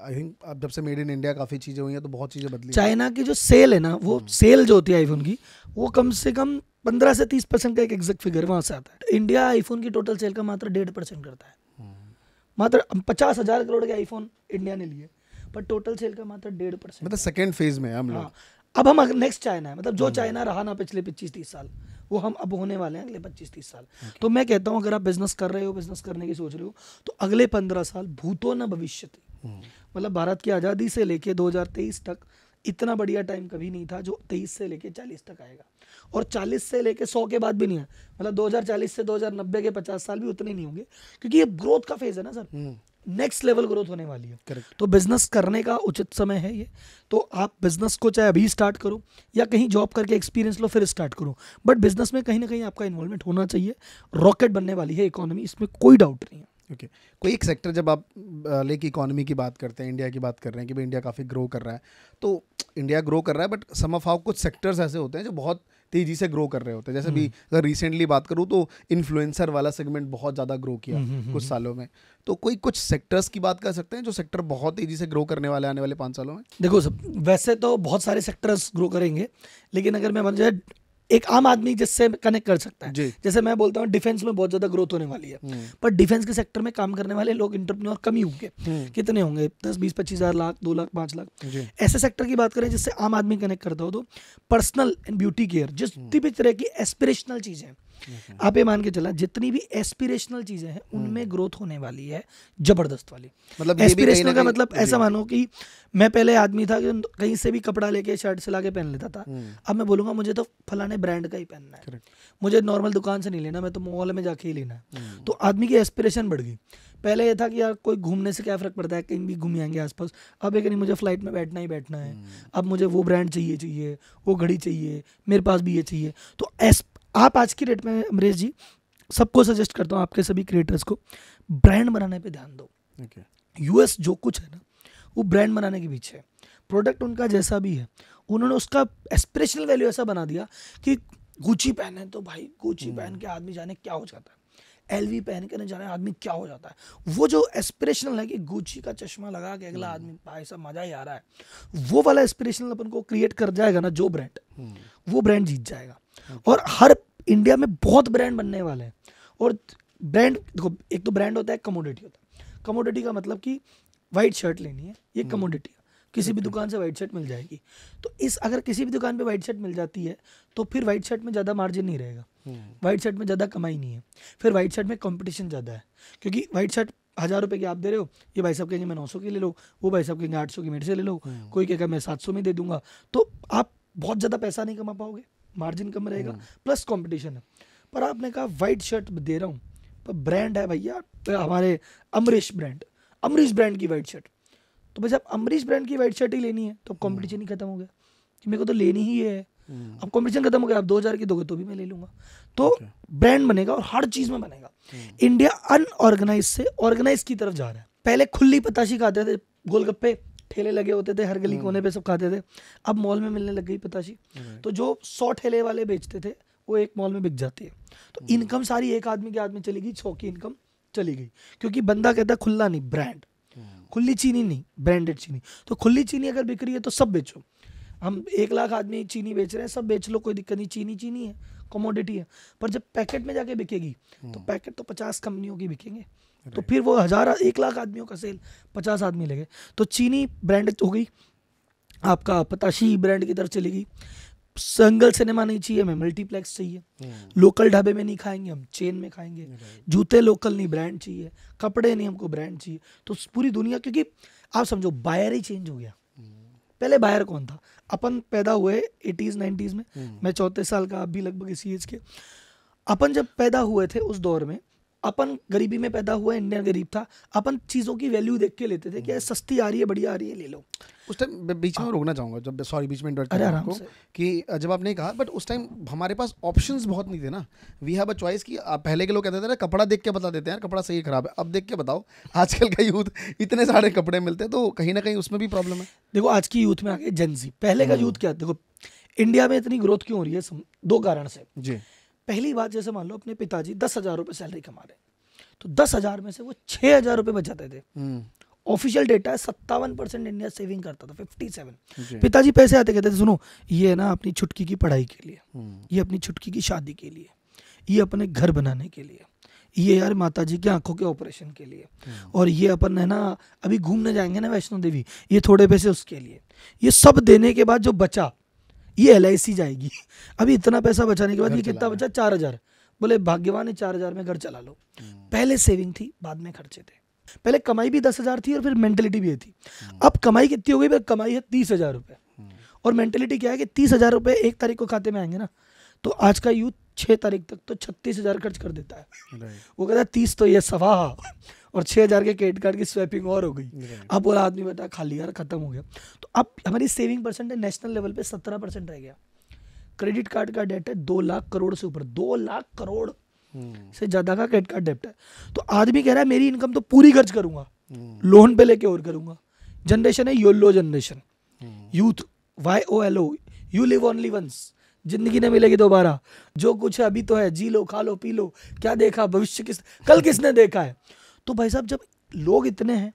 आई थिंक अब जब से मेड इन इंडिया काफ़ी चीज़ें हुई हैं तो बहुत चीज़ें बदली। चाइना की जो सेल है ना, वो सेल जो होती है आईफोन की, वो कम से कम 15 से 30% का एक एग्जैक्ट फिगर वहाँ से आता है। इंडिया आईफोन की टोटल सेल का मात्र 1.5% करता है। मात्र 50,000 करोड़ के आईफोन इंडिया ने लिए, पर टोटल सेल का मात्र 1.5%। मतलब सेकेंड फेज में हम लोग। अब हम नेक्स्ट चाइना है, मतलब जो चाइना रहा ना पिछले 25-30 साल, वो हम अब होने वाले हैं अगले 25-30 साल। तो मैं कहता हूँ अगर आप बिजनेस कर रहे हो, बिजनेस करने की सोच रहे हो, तो अगले 15 साल भूतो न भविष्यति, मतलब भारत की आज़ादी से लेके 2023 तक इतना बढ़िया टाइम कभी नहीं था जो 23 से लेके 40 तक आएगा, और 40 से लेके 100 के बाद भी नहीं है। मतलब 2040 से 2090 के 50 साल भी उतने नहीं होंगे, क्योंकि ये ग्रोथ का फेज है ना सर, नेक्स्ट लेवल ग्रोथ होने वाली है। Correct. तो बिजनेस करने का उचित समय है ये। तो आप बिजनेस को चाहे अभी स्टार्ट करो या कहीं जॉब करके एक्सपीरियंस लो फिर स्टार्ट करो, बट बिजनेस में कहीं ना कहीं आपका इन्वॉल्वमेंट होना चाहिए। रॉकेट बनने वाली है इकोनॉमी, इसमें कोई डाउट नहीं है। ओके कोई एक सेक्टर, जब आप लाइक इकोनॉमी की बात करते हैं, इंडिया की बात कर रहे हैं कि भाई इंडिया काफ़ी ग्रो कर रहा है, तो इंडिया ग्रो कर रहा है, बट सम ऑफ हाउ कुछ सेक्टर्स ऐसे होते हैं जो बहुत तेज़ी से ग्रो कर रहे होते हैं। जैसे भी अगर रिसेंटली बात करूँ तो इन्फ्लुएंसर वाला सेगमेंट बहुत ज़्यादा ग्रो किया कुछ सालों में। तो कोई कुछ सेक्टर्स की बात कर सकते हैं जो सेक्टर बहुत तेज़ी से ग्रो करने वाले आने वाले 5 सालों में? देखो सब वैसे तो बहुत सारे सेक्टर्स ग्रो करेंगे, लेकिन अगर मैं मान जाए एक आम आदमी जिससे कनेक्ट कर सकता है, जैसे मैं बोलता हूँ डिफेंस में बहुत ज्यादा ग्रोथ होने वाली है, पर डिफेंस के सेक्टर में काम करने वाले लोग इंटरप्रेन्योर कम ही होंगे। कितने होंगे? 10-20-25 हज़ार, लाख, 2 लाख, 5 लाख। ऐसे सेक्टर की बात करें जिससे आम आदमी कनेक्ट करता हो, तो पर्सनल एंड ब्यूटी केयर, जितनी भी तरह की एस्पिरेशनल चीजें, आप ये मान के चला जितनी भी एस्पिरेशनल चीजें हैं उनमें ग्रोथ होने वाली है जबरदस्त वाली। मतलब एस्पिरेशनल का मतलब ऐसा मानो कि मैं पहले आदमी था कि कहीं से भी कपड़ा लेके शर्ट सिला के पहन लेता था, अब मैं बोलूंगा मुझे तो फलाने ब्रांड का ही पहनना है, मुझे नॉर्मल दुकान से नहीं लेना, मैं तो मॉल में जाके ही लेना है। तो आदमी की एस्पिरेशन बढ़ गई। पहले ये था कि यार कोई घूमने से क्या फर्क पड़ता है, कहीं भी घूम आएंगे आसपास। अब एक नहीं, मुझे फ्लाइट में बैठना ही बैठना है, अब मुझे वो ब्रांड चाहिए, वो घड़ी चाहिए, मेरे पास भी ये चाहिए। तो आप आज की डेट में अमरीश जी सबको सजेस्ट करता हूँ, आपके सभी क्रिएटर्स को ब्रांड बनाने पे ध्यान दो। यूएस जो कुछ है ना वो ब्रांड बनाने के पीछे है। प्रोडक्ट उनका जैसा भी है, उन्होंने उसका एस्पिरेशनल वैल्यू ऐसा बना दिया कि गुची पहने तो भाई गुची पहन के आदमी जाने क्या हो जाता है, एलवी पहन के न जाने आदमी क्या हो जाता है। वो जो एस्पिरेशनल है कि गुची का चश्मा लगा के अगला आदमी भाई सब मजा ही आ रहा है, वो वाला एस्पिरेशनल अपन को क्रिएट कर जाएगा ना जो ब्रांड, वो ब्रांड जीत जाएगा। और हर इंडिया में बहुत ब्रांड बनने वाले हैं। और ब्रांड देखो, एक तो ब्रांड होता है, कमोडिटी होता है। कमोडिटी का मतलब कि वाइट शर्ट लेनी है, ये कमोडिटी है, किसी भी दुकान से वाइट शर्ट मिल जाएगी। तो अगर किसी भी दुकान पे वाइट शर्ट मिल जाती है तो फिर वाइट शर्ट में ज़्यादा मार्जिन नहीं रहेगा, वाइट शर्ट में ज़्यादा कमाई नहीं है, फिर वाइट शर्ट में कंपटीशन ज़्यादा है। क्योंकि वाइट शर्ट 1,000 रुपये की आप दे रहे हो, ये भाई साहब कहेंगे मैं 900 की ले लो, वो भाई साहब कहेंगे 800 की मेरे से ले लो, कोई कहेगा मैं 700 में दे दूंगा। तो आप बहुत ज़्यादा पैसा नहीं कमा पाओगे, मार्जिन कम रहेगा, प्लस कॉम्पिटिशन है। पर आपने कहा वाइट शर्ट दे रहा हूँ, ब्रांड है भैया हमारे अमरीश ब्रांड की वाइट शर्ट, तो भाई साहब अमरीश ब्रांड की वाइट शर्ट ही लेनी है तो कंपटीशन ही खत्म हो गया कि मेरे को तो लेनी ही है। अब कंपटीशन खत्म हो गया, आप 2000 की दोगे तो भी मैं ले लूंगा। तो ब्रांड बनेगा और हर चीज में बनेगा। इंडिया अनऑर्गेनाइज से ऑर्गेनाइज की तरफ जा रहा है। पहले खुली पताशी खाते थे, गोलगप्पे ठेले लगे होते थे हर गली कोने पे सब खाते थे, अब मॉल में मिलने लग गई पताशी। तो जो 100 ठेले वाले बेचते थे वो एक मॉल में बिक जाती है। तो इनकम सारी एक आदमी के हाथ में चली गई, 100 की इनकम चली गई, क्योंकि बंदा कहता है खुला नहीं ब्रांड, खुली चीनी नहीं ब्रांडेड चीनी। तो खुली चीनी अगर बिक रही है तो सब बेचो। हम 1 लाख आदमी चीनी बेच रहे हैं, सब बेच लो, कोई दिक्कत नहीं, चीनी है, कमोडिटी है। पर जब पैकेट में जाके बिकेगी तो पैकेट तो 50 कंपनियों की बिकेंगे, तो फिर वो 1 लाख आदमियों का सेल 50 आदमी लगे। तो चीनी ब्रांड हो गई, आपका पताशी ब्रांड की तरफ चलेगी। सिंगल सिनेमा नहीं चाहिए, हमें मल्टीप्लेक्स चाहिए। लोकल ढाबे में नहीं खाएंगे, हम चेन में खाएंगे। जूते लोकल नहीं, ब्रांड चाहिए। कपड़े नहीं, हमको ब्रांड चाहिए। तो पूरी दुनिया, क्योंकि आप समझो बायर ही चेंज हो गया। पहले बायर कौन था? अपन पैदा हुए 80s 90s में, मैं 34 साल का, आप भी लगभग इसी एज के। अपन जब पैदा हुए थे उस दौर में, अपन गरीबी में पैदा हुआ, इंडियन गरीब था, अपन चीज़ों की वैल्यू देख के लेते थे कि सस्ती आ रही है, बढ़िया आ रही है, ले लो। उस टाइम बीच में रोकना चाहूँगा, जब सॉरी बीच में इंटरप्ट करना आपको, कि जब आपने कहा, बट उस टाइम हमारे पास ऑप्शंस बहुत नहीं थे ना, वी हैव अ चॉइस। कि पहले के लोग कहते थे ना कपड़ा देख के बता देते हैं यार कपड़ा सही है खराब है, अब देख के बताओ। आजकल का यूथ इतने सारे कपड़े मिलते हैं, तो कहीं ना कहीं उसमें भी प्रॉब्लम है। देखो आज की यूथ में आगे जेंजी, पहले का यूथ क्या, देखो इंडिया में इतनी ग्रोथ क्यों हो रही है, 2 कारण से जी। पहली बात, जैसे मान लो अपने पिताजी 10,000 रुपये सैलरी कमा रहे, तो 10,000 में से वो 6,000 रुपये बचाते थे। ऑफिशियल डेटा है 57% इंडिया सेविंग करता था, 57। पिताजी पैसे आते कहते थे सुनो ये ना अपनी छुटकी की पढ़ाई के लिए, ये अपनी छुटकी की शादी के लिए, ये अपने घर बनाने के लिए, ये यार माताजी की आंखों के ऑपरेशन के लिए, और ये अपन है ना अभी घूमने जाएंगे ना वैष्णो देवी, ये थोड़े पैसे उसके लिए। ये सब देने के बाद जो बचा ये LIC जाएगी। अभी इतना पैसा बचाने के बाद ये कितना बचा? 4,000। बोले भाग्यवान है, 4,000 में घर चला लो। पहले सेविंग थी, बाद में खर्चे थे। पहले कमाई भी 10,000 थी और फिर मेंटेलिटी भी थी। अब कमाई कितनी हो गई? कमाई है 30,000 रुपये, और मेंटेलिटी क्या है कि 30,000 रुपये 1 तारीख को खाते में आएंगे ना, तो आज का यूथ 6 तारीख तक तो 36,000 खर्च कर देता है। वो कहता है 30 तो ये सवा, और 6,000 के क्रेडिट कार्ड की स्वैपिंग और हो गई। अब बोला आदमी बेटा खाली यार खत्म हो गया। तो अब हमारी सेविंग परसेंट नेशनल लेवल पे 17% रह गया। क्रेडिट कार्ड का डेट है 2 लाख करोड़ से ऊपर, 2 लाख करोड़ से ज्यादा का क्रेडिट कार्ड डेट है। तो आदमी कह रहा है मेरी इनकम तो पूरी खर्च करूंगा, लोन पे लेके और करूंगा। जनरेशन है YOLO generation, youth YOLO, you live only once, जिंदगी नहीं मिलेगी दोबारा, जो कुछ है अभी तो है, जी लो खा लो पी लो, क्या देखा भविष्य कल किसने देखा है। तो भाई साहब जब लोग इतने हैं,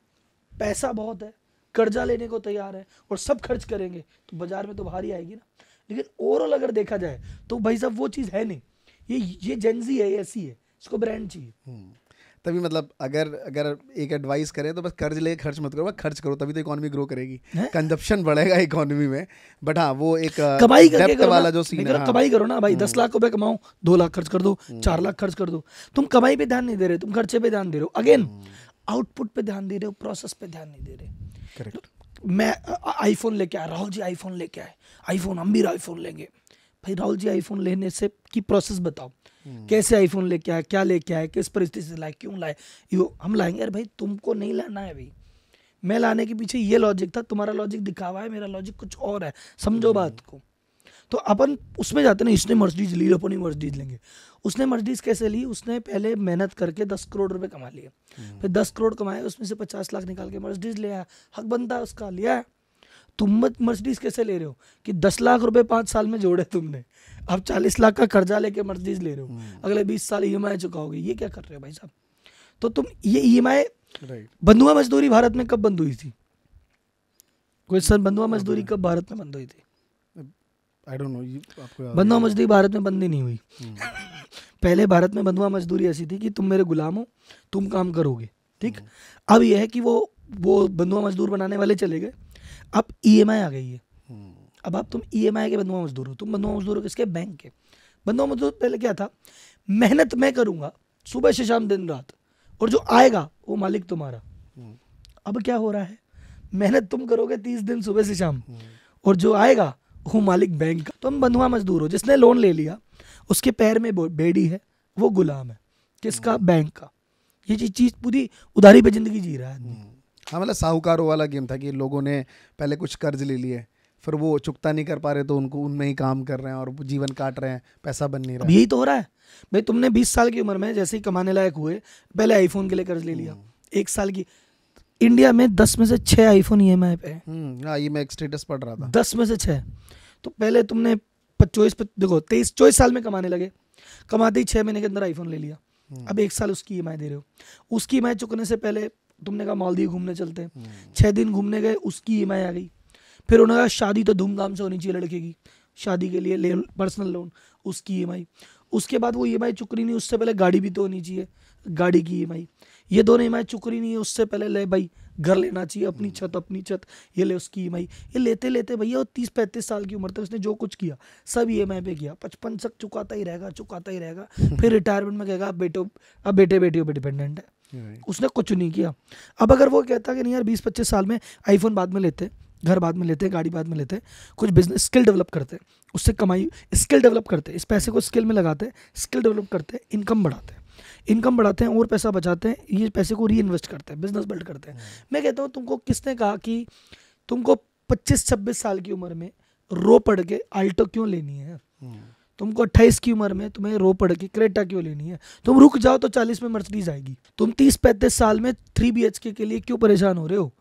पैसा बहुत है, कर्जा लेने को तैयार है और सब खर्च करेंगे, तो बाजार में तो भारी आएगी ना। लेकिन ओवरऑल अगर देखा जाए तो भाई साहब वो चीज़ है नहीं। ये जेंजी है, ऐसी है, इसको ब्रांड चाहिए। तभी मतलब अगर एक एडवाइस करें तो बस कर्ज ले खर्च मत करो, बस खर्च करो, तभी तो इकोनॉमी ग्रो करेगी, कंजप्शन बढ़ेगा इकोनॉमी में। बट हाँ वो एक कमाई करके वाला जो सीन है, कमाई करो ना भाई, 10 लाख रुपए कमाओ, 2 लाख खर्च कर दो, 4 लाख खर्च कर दो। तुम कमाई पे ध्यान नहीं दे रहे, तुम खर्चे पे ध्यान दे रहे हो, अगेन आउटपुट पे ध्यान दे रहे हो, प्रोसेस पे ध्यान नहीं दे रहे। करेक्ट। मैं आईफोन लेके आया, राहुल जी आईफोन लेके आए, आईफोन हम भी आईफोन लेंगे। भाई राहुल जी आईफोन लेने से की प्रोसेस बताओ, कैसे आईफोन लेके आए, क्या लेके आए, किस परिस्थिति से लाए, क्यों लाए, हम लाएंगे। अरे भाई तुमको नहीं लाना है, भाई मैं लाने के पीछे ये लॉजिक था, तुम्हारा लॉजिक दिखावा है, मेरा लॉजिक कुछ और है, समझो बात को। तो अपन उसमें जाते ना, इसने मर्सिडीज ली, अपन ही मर्सिडीज लेंगे। उसने मर्सिडीज कैसे ली? उसने पहले मेहनत करके 10 करोड़ रुपए कमा लिए, फिर 10 करोड़ कमाए, उसमें से 50 लाख निकाल के मर्सिडीज ले आया, हक बनता है उसका, लिया। तुम मर्सिडीज कैसे ले रहे हो कि 10 लाख रुपए 5 साल में जोड़े तुमने, अब 40 लाख का कर्जा लेके मर्सिडीज ले रहे हो, अगले 20 साल EMI चुकाओगे, ये क्या कर रहे हो भाई साहब? तो तुम ये EMI, बंधुआ मजदूरी भारत में कब बंद हुई थी? कोई सर बंधुआ मजदूरी कब भारत में बंद हुई थी? I don't know, बंधुआ मजदूरी भारत में बंद ही नहीं हुई। पहले भारत में बंधुआ मजदूरी ऐसी थी कि तुम मेरे गुलाम हो, तुम काम करोगे, ठीक। अब यह है कि वो बंधुआ मजदूर बनाने वाले चले गए, अब EMI आ गई है। अब आप तुम EMI के बंधुआ मजदूर हो। तुम बंधुआ मजदूर हो किसके? बैंक के। बंधुआ मजदूर पहले क्या था? मेहनत मैं करूंगा सुबह से शाम दिन रात, और जो आएगा वो मालिक तुम्हारा। अब क्या हो रहा है? मेहनत तुम करोगे 30 दिन सुबह से शाम, और जो आएगा वो मालिक बैंक का। तुम बंधुआ मजदूर हो, जिसने लोन ले लिया उसके पैर में बेड़ी है, वो गुलाम है, किसका? बैंक का। ये चीज़ पूरी उधारी पे जिंदगी जी रहा है आदमी। हाँ, मतलब साहूकारों वाला गेम था कि लोगों ने पहले कुछ कर्ज ले लिए, फिर वो चुकता नहीं कर पा रहे तो उनको उनमें ही काम कर रहे हैं और जीवन काट रहे हैं, पैसा बन नहीं रहा अब यही तो हो रहा है भाई। तुमने 20 साल की उम्र में जैसे ही कमाने लायक हुए, पहले आईफोन के लिए कर्ज ले लिया। 1 साल की, इंडिया में 10 में से 6 आईफोन ईएमआई पे है। हाँ, ये मैं एक स्टेटस पढ़ रहा था। 10 में से 6। तो पहले तुमने 24 देखो 23-24 साल में कमाने लगे, कमाते ही 6 महीने के अंदर आईफोन ले लिया। अब 1 साल उसकी ईएमआई दे रहे हो। उसकी ईएमआई चुकने से पहले तुमने कहा मालदीव घूमने चलते हैं, 6 दिन घूमने गए, उसकी ईएमआई आ गई। फिर उन्होंने कहा शादी तो धूमधाम से होनी चाहिए लड़के की, शादी के लिए ले पर्सनल लोन, उसकी ईएमआई। उसके बाद वो ईएमआई चुक रही नहीं, उससे पहले गाड़ी भी तो होनी चाहिए, गाड़ी की ईएमआई। ये दोनों ईएमआई चुक रही नहीं है, उससे पहले ले भाई घर लेना चाहिए, अपनी छत, ये ले उसकी ईएमआई। ये लेते लेते भैया 30-35 साल की उम्र तक उसने जो कुछ किया सब ईएमआई पे किया। 55 तक चुकाता ही रहेगा। फिर रिटायरमेंट में कहेगा अब बेटे बेटियों पे डिपेंडेंट है। उसने कुछ नहीं किया। अब अगर वो कहता कि नहीं यार 20-25 साल में आईफोन बाद में लेते, घर बाद में लेते, गाड़ी बाद में लेते, कुछ बिजनेस स्किल डेवलप करते, उससे कमाई स्किल डेवलप करते, इस पैसे को स्किल में लगाते, स्किल डेवलप करते, इनकम बढ़ाते हैं और पैसा बचाते हैं, ये पैसे को री इन्वेस्ट करते हैं, बिजनेस बिल्ड करते हैं। मैं कहता हूँ तुमको किसने कहा कि तुमको 25-26 साल की उम्र में रो पड़ के आल्टो क्यों लेनी है? तुमको 28 की उम्र में तुम्हें रो पड़ के क्रेटा क्यों लेनी है? तुम रुक जाओ तो 40 में मर्सिडीज आएगी। तुम 30-35 साल में 3 BHK के लिए क्यों परेशान हो रहे हो?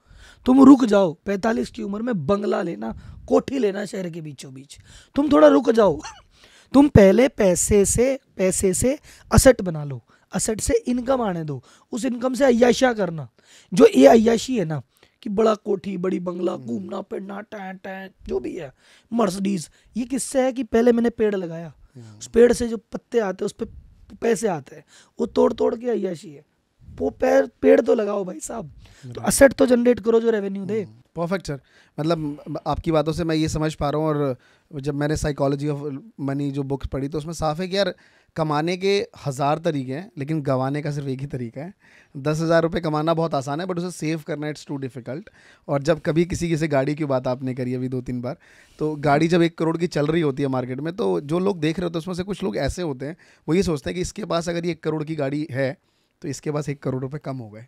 तुम रुक जाओ, 45 की उम्र में बंगला लेना, कोठी लेना शहर के बीचों बीच। तुम थोड़ा रुक जाओ। तुम पहले पैसे से असेट बना लो, असेट से इनकम आने दो, उस इनकम से अय्याशियां करना। जो ये अय्याशी है ना कि बड़ा कोठी, बड़ी बंगला, घूमना फिरना, टैं जो भी है, मर्सिडीज, ये किससे है कि पहले मैंने पेड़ लगाया, उस पेड़ से जो पत्ते आते हैं उस पर पैसे आते हैं, वो तोड़ के अय्याशी है। वो पेड़ तो लगाओ भाई साहब, तो असेट तो जनरेट करो जो रेवेन्यू दे। Perfect sir. मतलब आपकी बातों से मैं ये समझ पा रहा हूँ, और जब मैंने साइकोलॉजी ऑफ मनी जो बुक पढ़ी तो उसमें साफ है कि यार कमाने के 1000 तरीके हैं लेकिन गंवाने का सिर्फ एक ही तरीका है। 10,000 रुपये कमाना बहुत आसान है बट उसे सेव करना इट्स टू डिफिकल्ट। और जब कभी किसी से गाड़ी की बात आपने करी अभी 2-3 बार, तो गाड़ी जब 1 करोड़ की चल रही होती है मार्केट में, तो जो लोग देख रहे होते हैं उसमें से कुछ लोग ऐसे होते हैं, वो ये सोचते हैं कि इसके पास अगर ये 1 करोड़ की गाड़ी है तो इसके पास 1 करोड़ रुपए कम हो गए,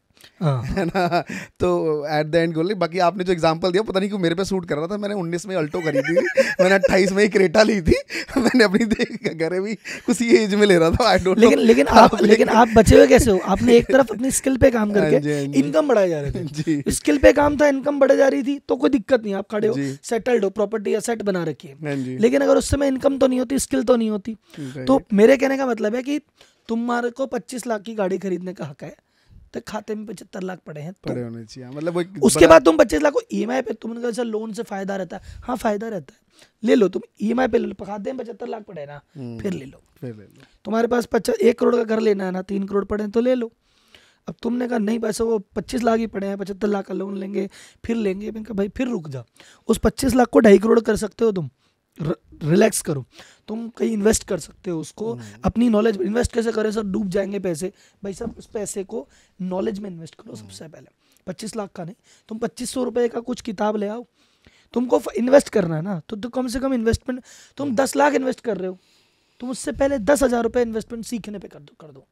है ना। तो एट द एंड गोल, बाकी आपने जो एग्जांपल दिया पता नहीं क्यों मेरे पे सूट कर रहा था। मैंने 19 में अल्टो खरीदी थी, मैंने 28 में ही क्रेटा ली थी। मैंने अपनी घरे भी उसी एज में ले रहा था। I don't know. लेकिन आप बचे हुए कैसे हो? आपने एक तरफ अपनी स्किल पे काम करके इनकम बढ़ाए जा रहे थे। स्किल पे काम था, इनकम बढ़े जा रही थी, तो कोई दिक्कत नहीं, आप खड़े हो, सेटल्ड हो, प्रॉपर्टी असेट बना रखी है। लेकिन अगर उस समय इनकम तो नहीं होती, स्किल तो नहीं होती, तो मेरे कहने का मतलब है कि तुम्हारे को 25 लाख की गाड़ी खरीदने का हक है, तो खाते में 75 लाख पड़े हैं तो पड़े होने चाहिए। मतलब उसके बाद तुम 25 लाख को ईएमआई पे, तुमने कहा सर लोन से फायदा रहता है, हाँ फायदा रहता है, ले लो तुम ईएमआई पे ले लो, खाते में 75 लाख पड़े ना, फिर ले लो। तुम्हारे पास 1 करोड़ का घर लेना है ना, 3 करोड़ पड़े तो ले लो। अब तुमने कहा नहीं पैसा वो 25 लाख ही पड़े हैं, 75 लाख का लोन लेंगे फिर लेंगे। मैंने कहा भाई फिर रुक जा, उस 25 लाख को 2.5 करोड़ कर सकते हो तुम, रिलैक्स करो। तुम कहीं इन्वेस्ट कर सकते हो उसको, अपनी नॉलेज में इन्वेस्ट कैसे करें सर, डूब जाएंगे पैसे भाई साहब। उस पैसे को नॉलेज में इन्वेस्ट करो सबसे पहले। 25 लाख का नहीं, तुम 2500 रुपए का कुछ किताब ले आओ। तुमको इन्वेस्ट करना है ना, तो कम से कम इन्वेस्टमेंट, तुम 10 लाख इन्वेस्ट कर रहे हो, तुम उससे पहले 10,000 रुपये इन्वेस्टमेंट सीखने पे कर दो।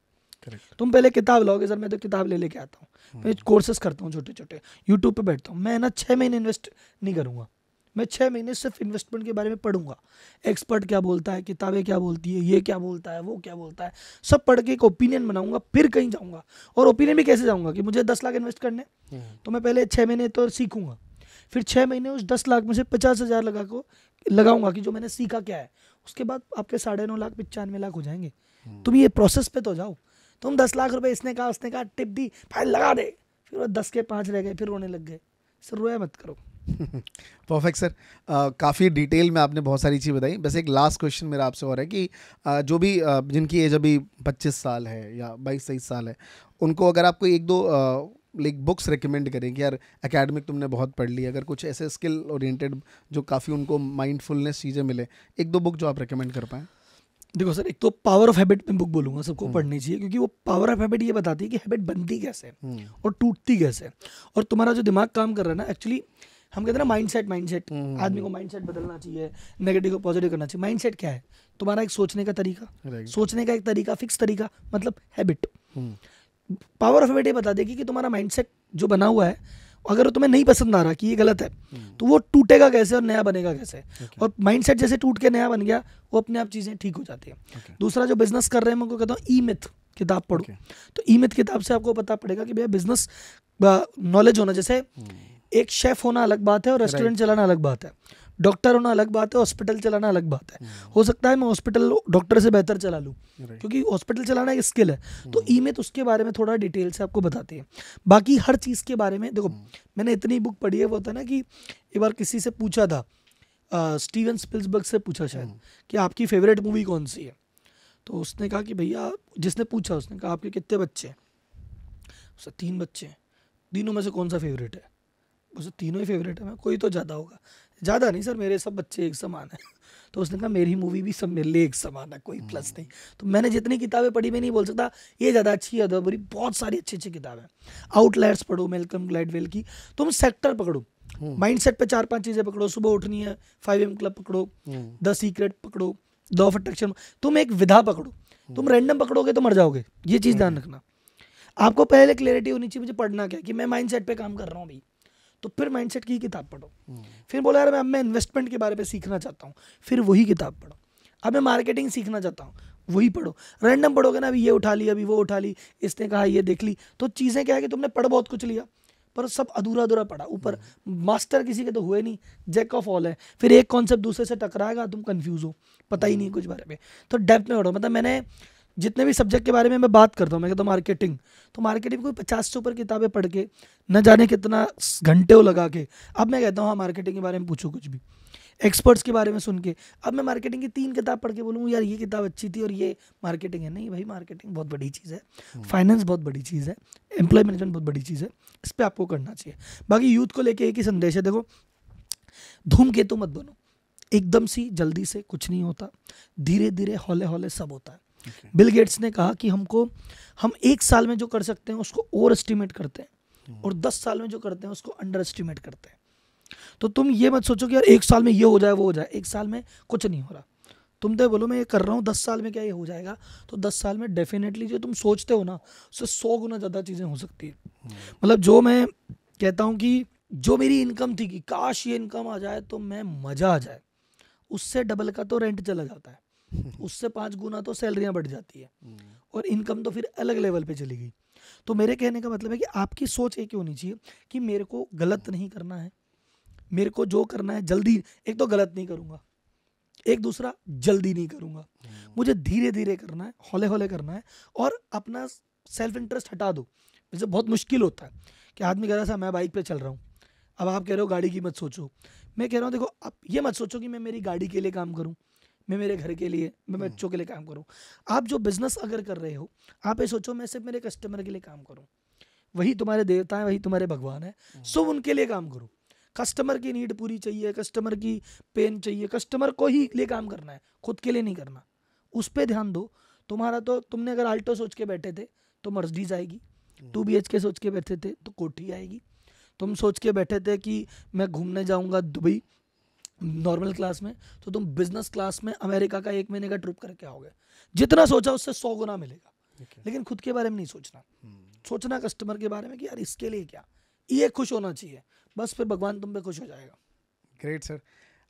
तुम पहले किताब लाओगे, सर मैं तो किताब ले लेके आता हूँ, मैं कोर्सेज करता हूँ छोटे छोटे, यूट्यूब पे बैठता हूँ, मैं ना 6 महीने इन्वेस्ट नहीं करूँगा, मैं 6 महीने सिर्फ इन्वेस्टमेंट के बारे में पढ़ूंगा। एक्सपर्ट क्या बोलता है, किताबें क्या बोलती है, ये क्या बोलता है, वो क्या बोलता है, सब पढ़ के एक ओपिनियन बनाऊंगा, फिर कहीं जाऊंगा। और ओपिनियन भी कैसे जाऊंगा कि मुझे 10 लाख इन्वेस्ट करने, तो मैं पहले 6 महीने तो सीखूंगा, फिर 6 महीने उस 10 लाख में से 50,000 लगाऊंगा कि जो मैंने सीखा क्या है। उसके बाद आपके 9.5 लाख 95 लाख हो जाएंगे। तुम ये प्रोसेस पे तो जाओ। तुम 10 लाख रुपए इसने कहा उसने कहा, टिप दी, फाइल लगा दे, फिर वो 10 के 5 रह गए, फिर रोने लग गए। सर रोया मत करो। Perfect sir. काफ़ी डिटेल में आपने बहुत सारी चीज़ बताई। बस एक लास्ट क्वेश्चन मेरा आपसे और है कि जो भी जिनकी एज अभी 25 साल है या 22-23 साल है, उनको अगर आपको 1-2 लाइक बुक्स रिकमेंड करें कि यार एकेडमिक तुमने बहुत पढ़ ली, अगर कुछ ऐसे स्किल ओरिएंटेड जो काफ़ी उनको माइंडफुलनेस चीज़ें मिले, 1-2 बुक जो आप रिकमेंड कर पाएँ। देखो सर, एक तो पावर ऑफ हैबिट में बुक बोलूँगा, सबको पढ़नी चाहिए, क्योंकि वो पावर ऑफ हैबिट ये बताती है कि हैबिट बनती कैसे और टूटती कैसे, और तुम्हारा जो दिमाग काम कर रहा है ना, एक्चुअली हम कहते हैं ना माइंडसेट, आदमी को माइंडसेट बदलना चाहिए, नेगेटिव को पॉजिटिव करना चाहिए। माइंडसेट क्या है? तुम्हारा एक सोचने का तरीका, सोचने का एक तरीका, फिक्स तरीका, मतलब हैबिट। पावर ऑफ हैबिट ये बता देगी कि तुम्हारा माइंडसेट जो बना हुआ है, अगर तुम्हें नहीं पसंद आ रहा कि ये गलत है, तो वो टूटेगा कैसे और नया बनेगा कैसे। और माइंडसेट जैसे टूट के नया बन गया, वो अपने आप चीजें ठीक हो जाती है। दूसरा, जो बिजनेस कर रहे हैं, मैं उनको कहता हूँ ई मिथ किताब पढ़ो। तो ई मिथ किताब से आपको पता पड़ेगा कि भैया बिजनेस नॉलेज होना, जैसे एक शेफ होना अलग बात है और रेस्टोरेंट चलाना अलग बात है, डॉक्टर होना अलग बात है, हॉस्पिटल चलाना अलग बात है। हो सकता है मैं हॉस्पिटल डॉक्टर से बेहतर चला लूँ, क्योंकि हॉस्पिटल चलाना एक स्किल है। तो ई मिथ उसके बारे में थोड़ा डिटेल से आपको बताती है। बाकी हर चीज़ के बारे में देखो, मैंने इतनी बुक पढ़ी है, वो होता है ना कि एक बार किसी से पूछा था, स्टीवन स्पिल्सबर्ग से पूछा शायद, कि आपकी फेवरेट मूवी कौन सी है। तो उसने कहा कि भैया, जिसने पूछा उसने कहा आपके कितने बच्चे हैं? उससे 3 बच्चे हैं। तीनों में से कौन सा फेवरेट है? उसे तीनों ही फेवरेट है। मैं कोई तो ज़्यादा होगा। ज़्यादा नहीं सर, मेरे सब बच्चे एक समान है। तो उसने कहा मेरी मूवी भी सब मेरे लिए एक समान है, कोई प्लस नहीं। तो मैंने जितनी किताबें पढ़ी, मैं नहीं बोल सकता ये ज़्यादा अच्छी है, बुरी, बहुत सारी अच्छी अच्छी किताबें। आउटलायर्स पढ़ो, मेलकम ग्लैडवेल की। तुम सेक्टर पकड़ो, माइंडसेट पे 4-5 चीज़ें पकड़ो। सुबह उठनी है, 5 AM क्लब पकड़ो, द सीक्रेट पकड़ो, लॉ ऑफ अट्रैक्शन। तुम एक विधा पकड़ो। तुम रैंडम पकड़ोगे तो मर जाओगे, ये चीज़ ध्यान रखना। आपको पहले क्लैरिटी होनी चाहिए मुझे पढ़ना क्या है, कि मैं माइंडसेट पे काम कर रहा हूँ भाई, तो फिर माइंडसेट की किताब पढ़ो। फिर बोला यार मैं इन्वेस्टमेंट के बारे में सीखना चाहता हूँ, फिर वही किताब पढ़ो। अब मैं मार्केटिंग सीखना चाहता हूँ, वही पढ़ो। रैंडम पढ़ोगे ना, अभी ये उठा ली, अभी वो उठा ली, इसने कहा ये देख ली, तो चीज़ें क्या है कि तुमने पढ़ बहुत कुछ लिया, पर सब अधूरा अधूरा पढ़ा। ऊपर मास्टर किसी के तो हुए नहीं, जैक ऑफ ऑल है। फिर एक कॉन्सेप्ट दूसरे से टकराएगा, तुम कंफ्यूज हो, पता ही नहीं कुछ बारे में। तो डेप्थ में पढ़ो। मतलब मैंने जितने भी सब्जेक्ट के बारे में मैं बात करता हूँ, मैं कहता हूँ मार्केटिंग, तो मार्केटिंग कोई 50 से ऊपर किताबें पढ़ के, न जाने कितना घंटे लगा के, अब मैं कहता हूँ हाँ मार्केटिंग के बारे में पूछो कुछ भी, एक्सपर्ट्स के बारे में सुन के, अब मैं मार्केटिंग की 3 किताब पढ़ के बोलूँ यार ये किताब अच्छी थी और ये मार्केटिंग है। नहीं भाई, मार्केटिंग बहुत बड़ी चीज़ है, फाइनेंस बहुत बड़ी चीज़ है, एम्प्लॉय मैनेजमेंट बहुत बड़ी चीज़ है, इस पर आपको करना चाहिए। बाकी यूथ को लेके एक ही संदेश है, देखो धूमकेतु मत बनो, एकदम से जल्दी से कुछ नहीं होता, धीरे धीरे हौले हौले सब होता है। बिल गेट्स ने कहा कि हम 1 साल में जो कर सकते हैं उसको ओवर एस्टिमेट करते हैं, और 10 साल में जो करते हैं उसको अंडर एस्टिमेट करते हैं। तो तुम ये मत सोचो कि यार 1 साल में ये हो जाए वो हो जाए, 1 साल में कुछ नहीं हो रहा। तुम तो बोलो मैं ये कर रहा हूँ, 10 साल में क्या ये हो जाएगा, तो 10 साल में डेफिनेटली जो तुम सोचते हो ना, उससे 100 गुना ज़्यादा चीज़ें हो सकती है। मतलब जो मैं कहता हूँ कि जो मेरी इनकम थी कि काश ये इनकम आ जाए तो मैं मज़ा आ जाए, उससे डबल का तो रेंट चला जाता है, उससे 5 गुना तो सैलरियां बढ़ जाती है, और इनकम तो फिर अलग लेवल पे चली गई। तो मेरे कहने का मतलब है कि आपकी सोच एक ही होनी चाहिए कि मेरे को गलत नहीं करना है, मेरे को जो करना है जल्दी, एक तो गलत नहीं करूँगा, एक दूसरा जल्दी नहीं करूँगा, मुझे धीरे धीरे करना है, हौले हौले करना है, और अपना सेल्फ इंटरेस्ट हटा दो। जैसे बहुत मुश्किल होता है कि आदमी कह रहा था मैं बाइक पे चल रहा हूँ, अब आप कह रहे हो गाड़ी की मत सोचो, मैं कह रहा हूँ देखो आप ये मत सोचो कि मैं मेरी गाड़ी के लिए काम करूँ, मैं मेरे घर के लिए, मैं बच्चों के लिए काम करूं। आप जो बिजनेस अगर कर रहे हो, आप ये सोचो मैं सिर्फ मेरे कस्टमर के लिए काम करूं, वही तुम्हारे देवता हैं, वही तुम्हारे भगवान हैं, सो उनके लिए काम करो। कस्टमर की नीड पूरी चाहिए, कस्टमर की पेन चाहिए, कस्टमर को ही लिए काम करना है, खुद के लिए नहीं करना। उस पर ध्यान दो। तुम्हारा तो, तुमने अगर आल्टो सोच के बैठे थे तो मर्सिडीज आएगी, 2 BHK सोच के बैठे थे तो कोठी आएगी, तुम सोच के बैठे थे कि मैं घूमने जाऊँगा दुबई नॉर्मल क्लास में, तो तुम बिजनेस क्लास में अमेरिका का 1 महीने का ट्रिप करके आओगे। जितना सोचा उससे 100 गुना मिलेगा। लेकिन खुद के बारे में नहीं सोचना, सोचना कस्टमर के बारे में कि यार इसके लिए क्या, ये खुश होना चाहिए, बस फिर भगवान तुम पे खुश हो जाएगा। Great sir,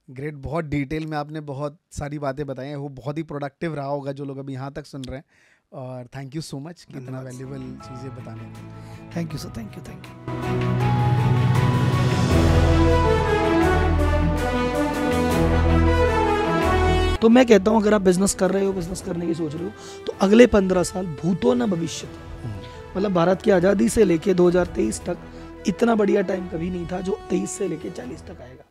great. बहुत डिटेल में आपने बहुत सारी बातें बताई हैं, वो बहुत ही प्रोडक्टिव रहा होगा जो लोग अभी यहाँ तक सुन रहे हैं, और थैंक यू सो मच कि इतना वैल्यूबल चीज़ें बताने में। Thank you sir, thank you. तो मैं कहता हूँ अगर आप बिजनेस कर रहे हो, बिजनेस करने की सोच रहे हो, तो अगले 15 साल भूतो न भविष्य, मतलब भारत की आज़ादी से लेके 2023 तक इतना बढ़िया टाइम कभी नहीं था जो 23 से लेके 40 तक आएगा।